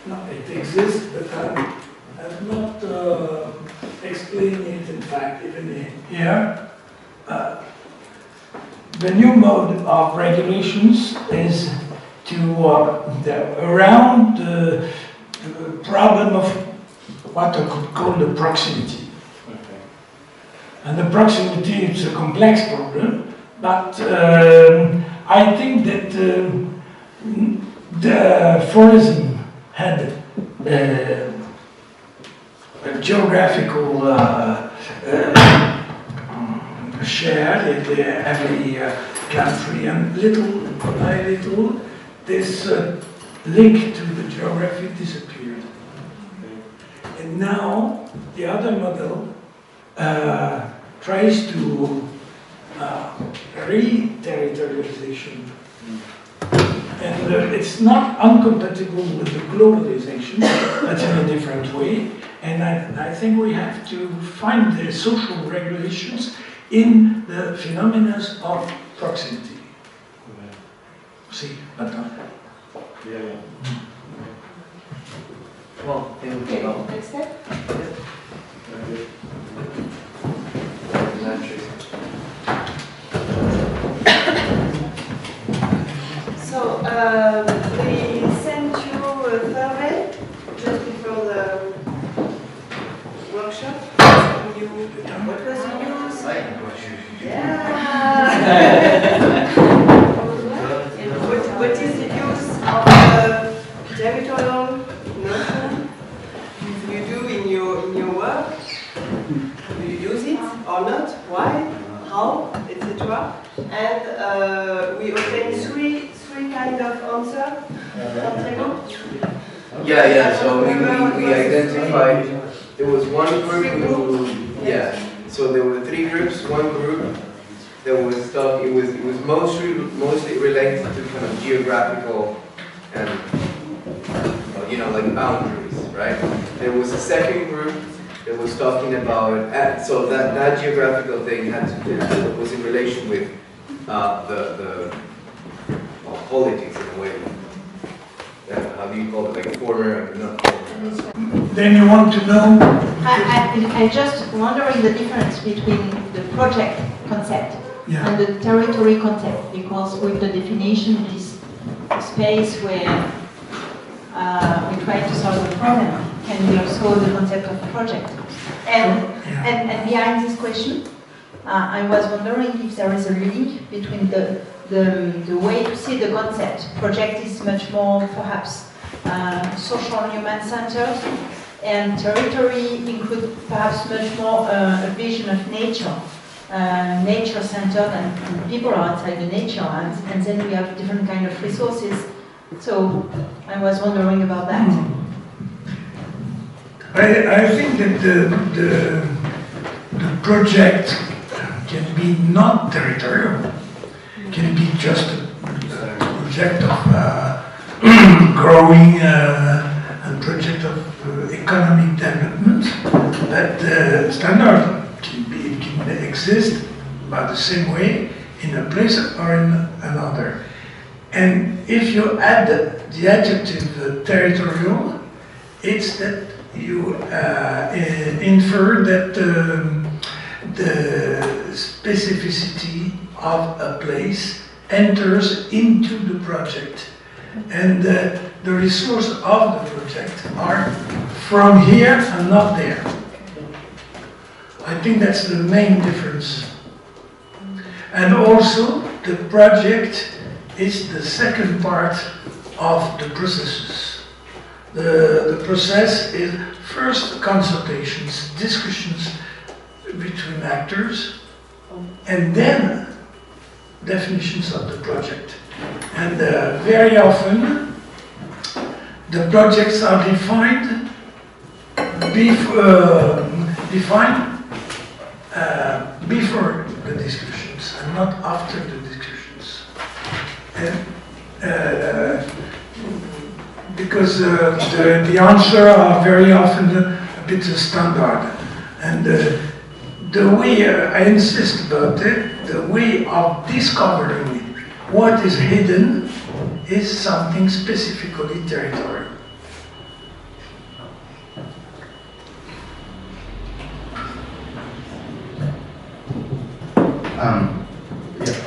No, it exists, but I'm not explaining it, in fact, even here. The new mode of regulations is to around the problem of what I could call the proximity.
Okay.
And the proximity is a complex problem, but I think that the Fordism had a geographical share in every country, and little by little this link to the geography disappeared. And now the other model tries to re-territorialization. And it's not incompatible with the globalization, but in a different way. And I think we have to find the social regulations in the phenomena of proximity. See, but
Yeah.
Well,
Okay, next step. So, we sent you a survey just before the workshop. What was the news? Yeah! What is the use of territorial notion you do in your work? Do you use it or not? Why? How? Etc. And we obtained three kind of answer.
Yeah, so we identified, there was one group who, so there were three groups. One group that was stuff, it was mostly related to kind of geographical and, like boundaries, right? There was a second group that was talking about, so that geographical thing was in relation with the politics in a way. How do you call it, like former, not former.
then you want to know.
I just wondering the difference between the project concept and the territory concept, because with the definition it is a space where we try to solve a problem. Can we also the concept of project? And behind this question, I was wondering if there is a link between the way to see the concept. Project is much more perhaps social human-centered, and territory include perhaps much more a vision of nature, nature-centered, and people are outside the nature, and then we have different kind of resources. So I was wondering about that.
I think that the project can be not territorial, can be just a project of growing and project of economic development. That standard can exist by the same way in a place or in another. And if you add the adjective territorial, it's that you infer that the specificity of a place enters into the project, and the resources of the project are from here and not there. I think that's the main difference. And also, the project is the second part of the processes. The process is first consultations, discussions between actors, and then definitions of the project. And very often, the projects are defined before the discussions and not after the discussions. And because the answers are very often a bit standard. And the way, I insist about it, the way of discovering what is hidden is something specifically territorial.
Yeah,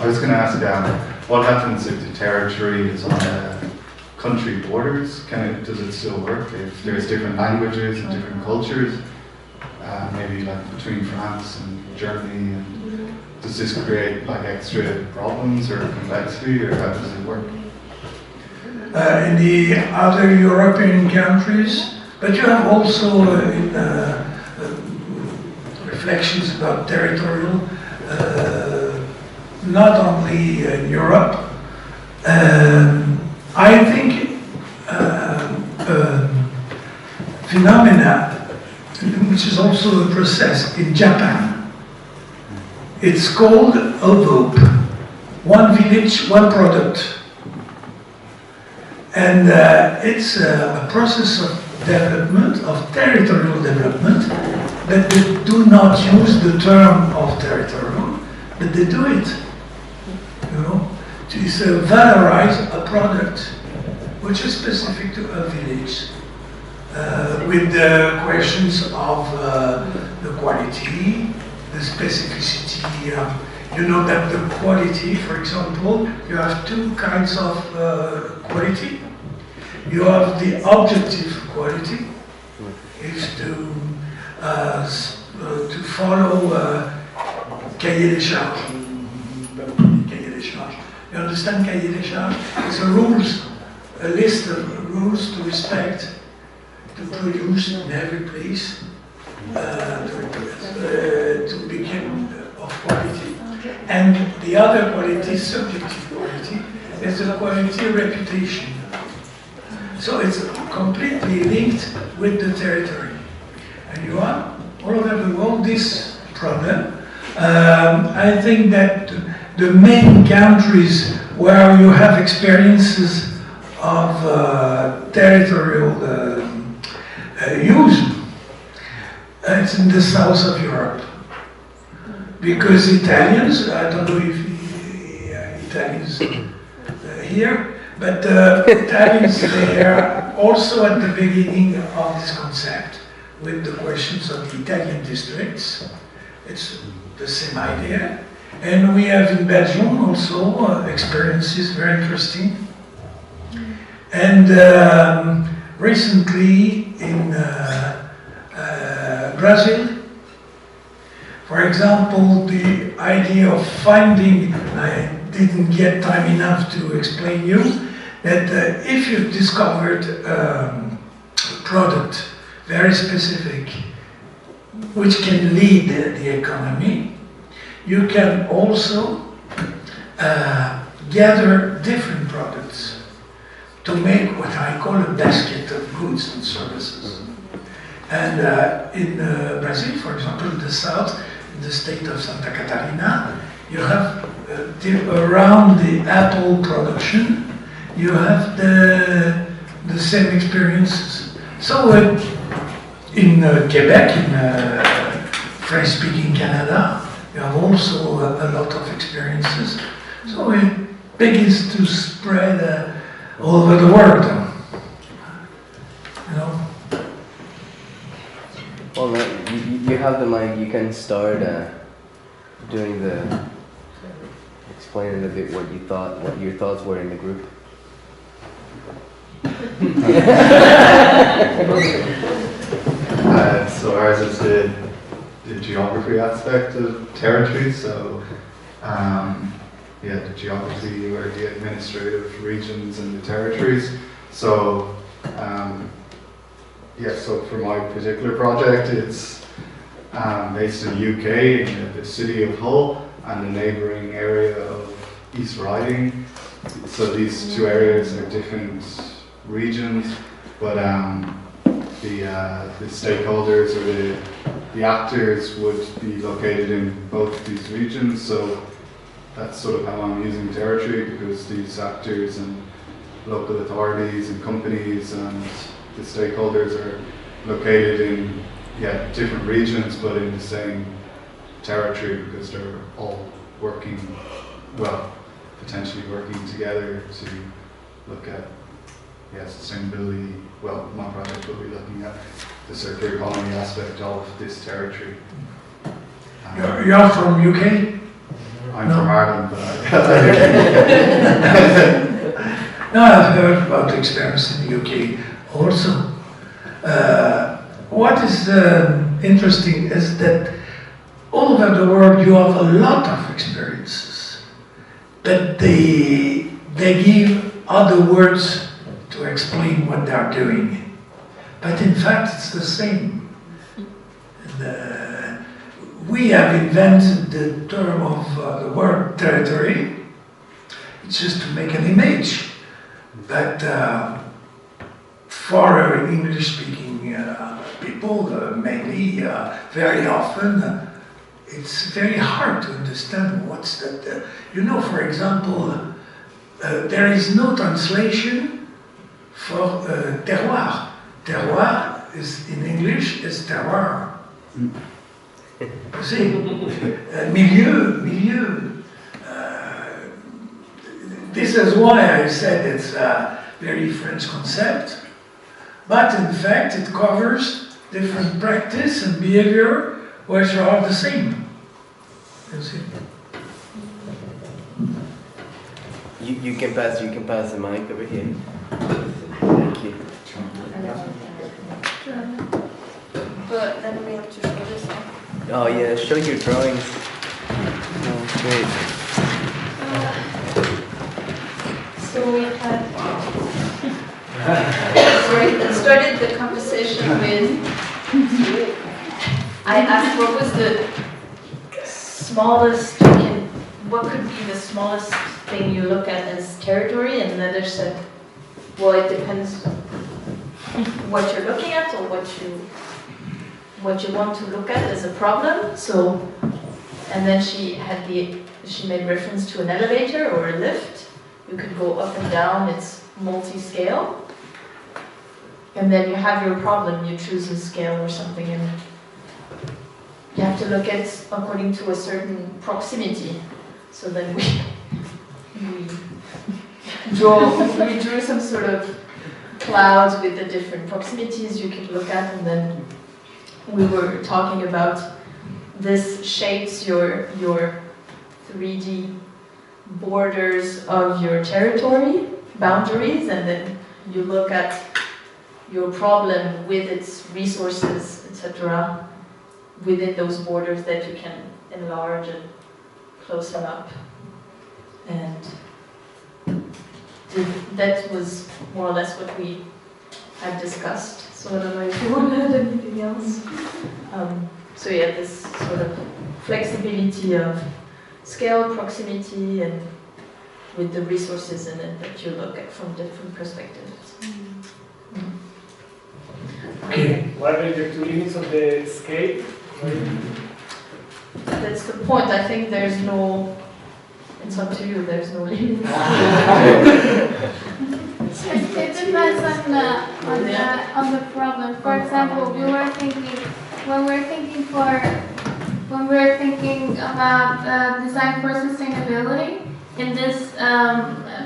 I was going to ask what happens if the territory is on country borders? Does it still work if there's different languages and different cultures? Maybe like between France and Germany, and does this create like extra problems or complexity, or how does it work?
In the other European countries, but you have also reflections about territorial, not only in Europe. I think phenomena, which is also a process in Japan. It's called OVOP, one village, one product. And it's a process of development, of territorial development, but they do not use the term of territorial, but they do it, you know, to valorize a product which is specific to a village. With the questions of the quality, the specificity. You know that the quality, for example, you have two kinds of quality. You have the objective quality, is to follow cahier des charges. You understand cahier des charges? It's a rules, a list of rules to respect, to produce in every place, to begin of quality. And the other quality, subjective quality, is the quality reputation. So it's completely linked with the territory. And you have all over the world this problem. I think that the main countries where you have experiences of territorial use, it's in the south of Europe. Because Italians, I don't know if Italians here, but Italians, they are also at the beginning of this concept with the questions of the Italian districts. It's the same idea. And we have in Belgium also experiences very interesting. And recently in Brazil, For example, the idea of finding, I didn't get time enough to explain you, that if you've discovered a product very specific, which can lead the economy, you can also gather different products to make what I call a basket of goods and services. And in Brazil, for example, in the south, in the state of Santa Catarina, you have around the apple production, you have the same experiences. So in Quebec, in French-speaking Canada, you have also a lot of experiences. So it begins to spread all over the world. You know.
Well, you have the mic. You can start doing explaining a bit what your thoughts were in the group.
So ours is the geography aspect of territory. So the geography or the administrative regions and the territories. So so for my particular project, it's based in the UK, in the city of Hull and the neighbouring area of East Riding. So these two areas are different regions, but the stakeholders or the actors would be located in both these regions. So that's sort of how I'm using territory, because these actors and local authorities and companies and the stakeholders are located in different regions but in the same territory, because they're all working, potentially working together to look at sustainability. Well, my project will be looking at the circular economy aspect of this territory.
You're from UK?
I'm from Ireland, but
No, I've heard about the experience in the UK also. What is interesting is that all over the world you have a lot of experiences, but they give other words to explain what they are doing. But in fact, it's the same. We have invented the term of the word territory. It's just to make an image. But for English-speaking people, mainly, very often, it's very hard to understand what's that. For example, there is no translation for terroir. Terroir is in English is terroir. You see, milieu. This is why I said it's a very French concept, but in fact it covers different practice and behavior which are the same. You see.
You can pass the mic over here. Thank you.
But then we have to show this one.
Oh yeah, show your drawings. Oh, great.
So we had started the conversation with, I asked what was the smallest, what could be the smallest thing you look at as territory, and another said, well, it depends what you're looking at or what you want to look at as a problem. So, and then she made reference to an elevator or a lift. You could go up and down, it's multi-scale. And then you have your problem, you choose a scale or something, and you have to look at according to a certain proximity. So then we drew some sort of clouds with the different proximities you could look at, and then we were talking about this shapes your 3D borders of your territory, boundaries, and then you look at your problem with its resources, etc. within those borders that you can enlarge and close them up. And that was more or less what we had discussed. So I don't know if you want to add anything else. So yeah, this sort of flexibility of scale, proximity, and with the resources in it that you look at from different perspectives.
Okay.
What are the two limits of the scale?
That's the point. I think there's no. It's up to you. There's no limit.
It depends on the problem. For example, when we're thinking about design for sustainability, in this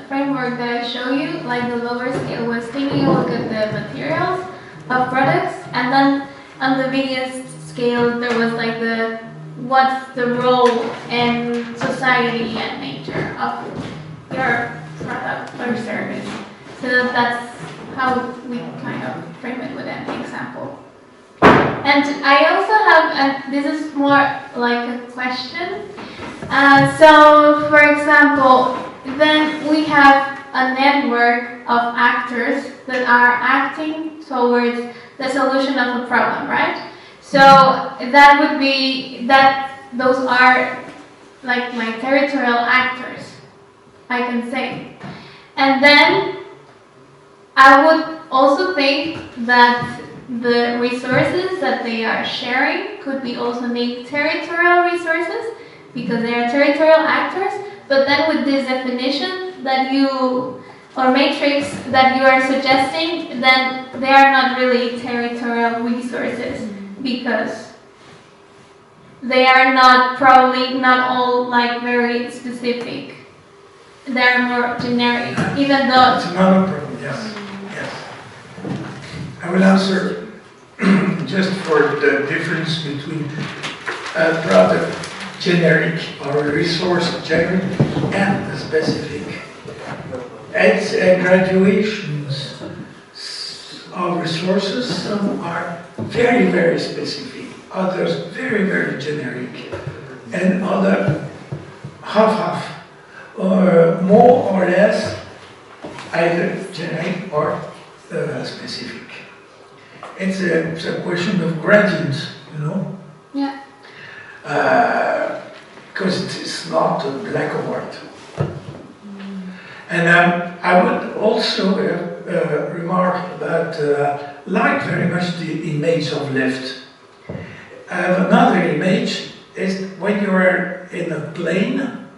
framework that I show you, like the lower scale was taking a look at the materials of products, and then on the biggest scale there was like what's the role in society and nature of your product or service. So that's how we kind of frame it with an example. And I also have, and this is more like a question. So, for example, then we have a network of actors that are acting towards the solution of a problem, right? So that would be that those are like my territorial actors, I can say. And then I would also think that the resources that they are sharing could be also named territorial resources because they are territorial actors, but then with this definition that you, or matrix that you are suggesting, then they are not really territorial resources because they are not, probably not all like very specific. They are more generic, even though...
It's another problem, yes. Yes. I will answer just for the difference between a broader generic or resource generic and a specific. It's graduations of resources. Some are very, very specific, others very, very generic, and other half-half, or more or less either generic or specific. It's a question of gradients, you know?
Yeah.
Because it's not black or white. And I would also remark that like very much the image of left. I have another image, is when you are in a plane,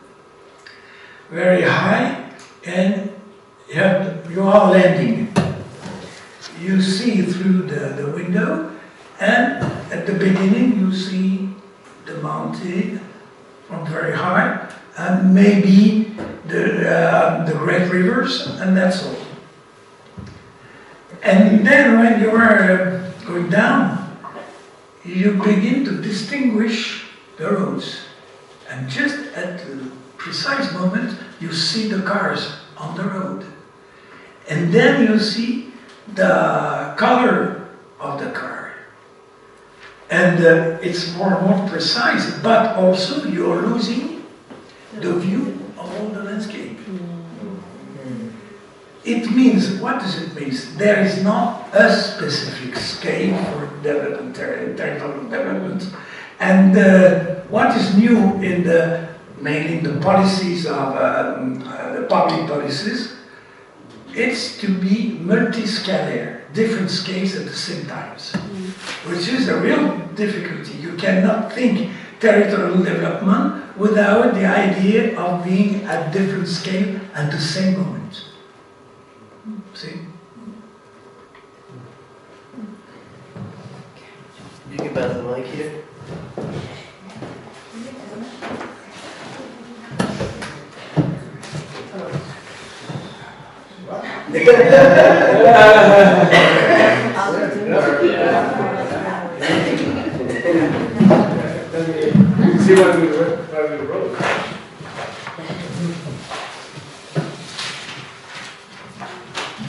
very high, and you are landing. You see through the window, and at the beginning you see the mountain from very high, and maybe the great rivers, and that's all. And then when you are going down, you begin to distinguish the roads. And just at the precise moment, you see the cars on the road. And then you see the color of the car. And it's more and more precise, but also you're losing the view of all the landscape. It means, what does it mean? There is not a specific scale for development, territorial development. And what is new in mainly the policies of the public policies, it's to be multi-scalar, different scales at the same times, which is a real difficulty. You cannot think territorial development without the idea of being at different scale at the same moment. See?
You can pass the mic here.
See what we wrote.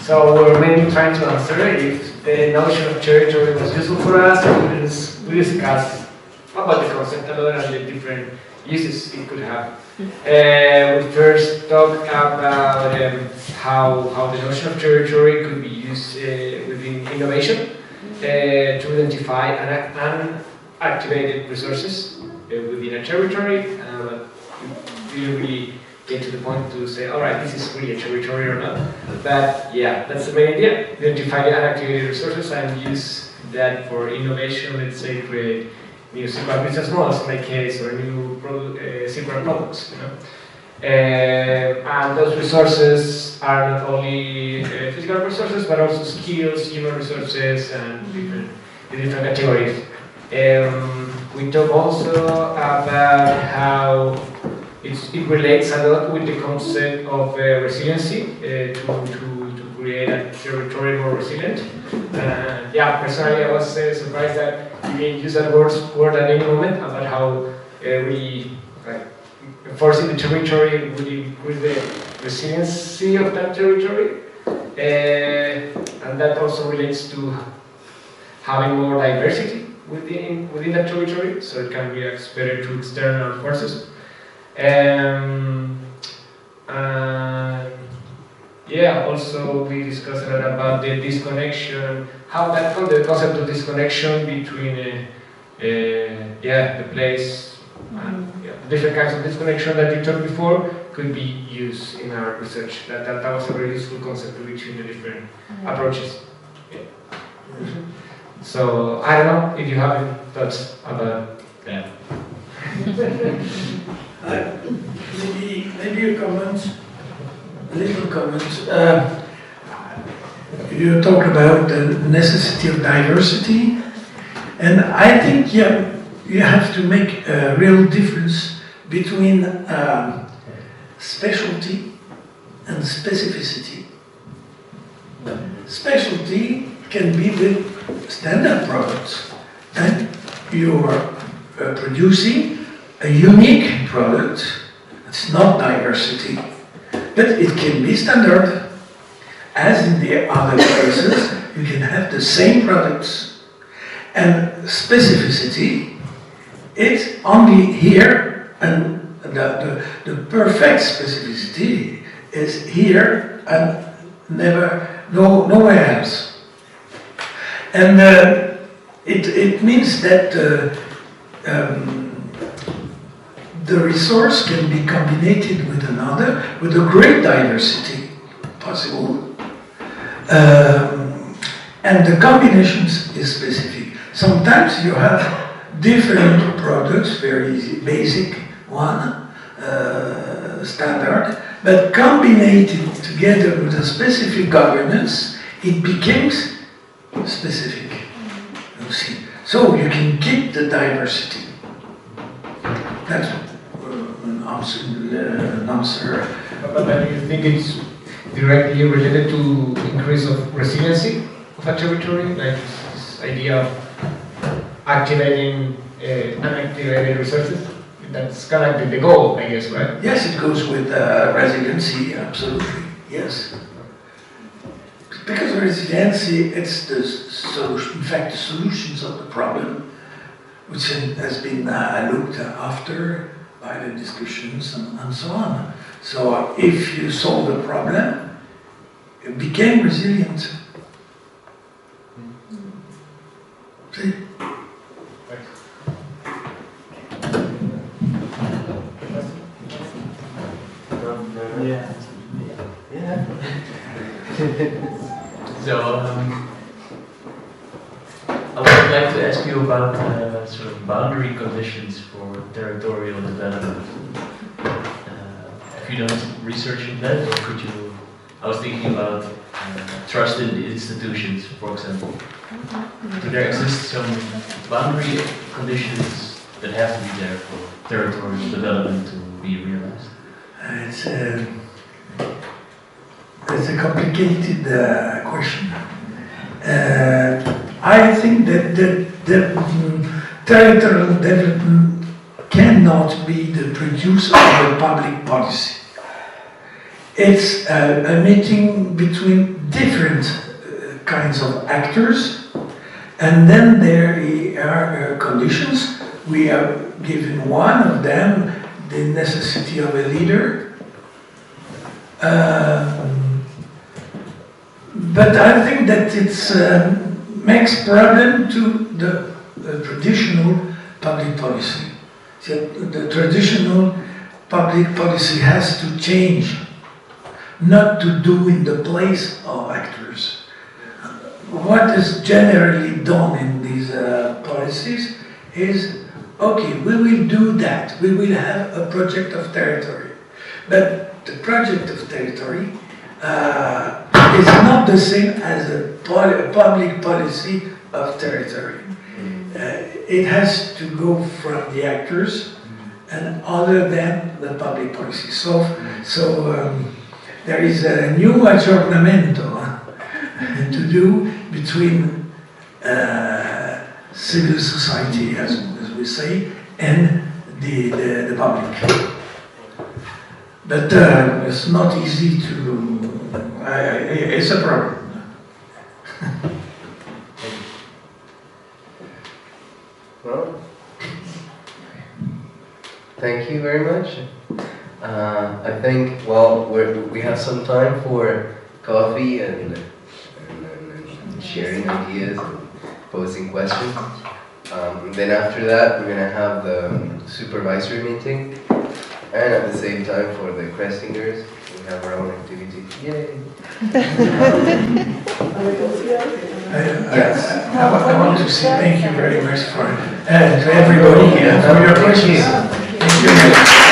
So we're mainly trying to answer if the notion of territory was useful for us, and we discussed
about the concept a lot and the different uses it could have. We first talked about how the notion of territory could be used within innovation to identify unactivated resources within a territory. We didn't really get to the point to say, all right, this is really a territory or not. But yeah, that's the main idea. Identify the unactivated resources and use that for innovation, let's say create new circular business models in my case, or new circular products, you know. And those resources are not only physical resources, but also skills, human resources, and different categories. We talk also about how it relates a lot with the concept of resiliency to create a territory more resilient. Yeah, personally, I was surprised that you can use that word at any moment about how we enforcing the territory would increase the resiliency of that territory, and that also relates to having more diversity within that territory, so it can react better to external forces. Yeah, also we discussed a lot about the disconnection, how that the concept of disconnection between the place and different kinds of disconnection that you talked before could be used in our research. That was a very useful concept between the different approaches. Yeah. So I don't know if you have any thoughts about that.
Maybe a comment, a little comment. You talk about the necessity of diversity, and I think you have to make a real difference between specialty and specificity. Specialty can be with standard products, and you are producing a unique product. It's not diversity, but it can be standard. As in the other cases, you can have the same products. And specificity, it's only here, and the perfect specificity is here and nowhere else. And it means that the resource can be combined with another, with a great diversity possible. And the combinations is specific. Sometimes you have different products, very easy, basic one, standard, but combined together with a specific governance, it becomes specific. You see, so you can keep the diversity. That's an answer.
But do you think it's directly related to increase of resiliency of a territory, like this idea of activating unactivated resources? That's kind of like the goal, I guess, right?
Yes, it goes with resiliency, absolutely, yes. Because resiliency, it's the solution, in fact, the solutions of the problem, which has been looked after by the discussions and so on. So if you solve the problem, it became resilient. See?
So, I would like to ask you about sort of boundary conditions for territorial development. Have you done some research in that, or could you? I was thinking about trust in institutions, for example. Do there exist some boundary conditions that have to be there for territorial development to be realized?
It's a complicated question. I think that the territorial development cannot be the producer of a public policy. It's a meeting between different kinds of actors, and then there are conditions we have given one of them the necessity of a leader. But I think that it's makes problem to the traditional public policy. So the traditional public policy has to change, not to do in the place of actors. What is generally done in these policies is, okay, we will do that. We will have a project of territory. But the project of territory is not the same as a public policy of territory. It has to go from the actors and other than the public policy. So there is a new aggiornamento to do between civil society, as we say, and the public. But it's not easy to. It's a problem.
Well, thank you very much. I think, well, we have some time for coffee and sharing ideas and posing questions. Then after that, we're going to have the supervisory meeting. And at the same time, for the CRESTINGers, we have our own activity. Yay!
Yes. I want to say thank you very much for to everybody for your questions. Thank you.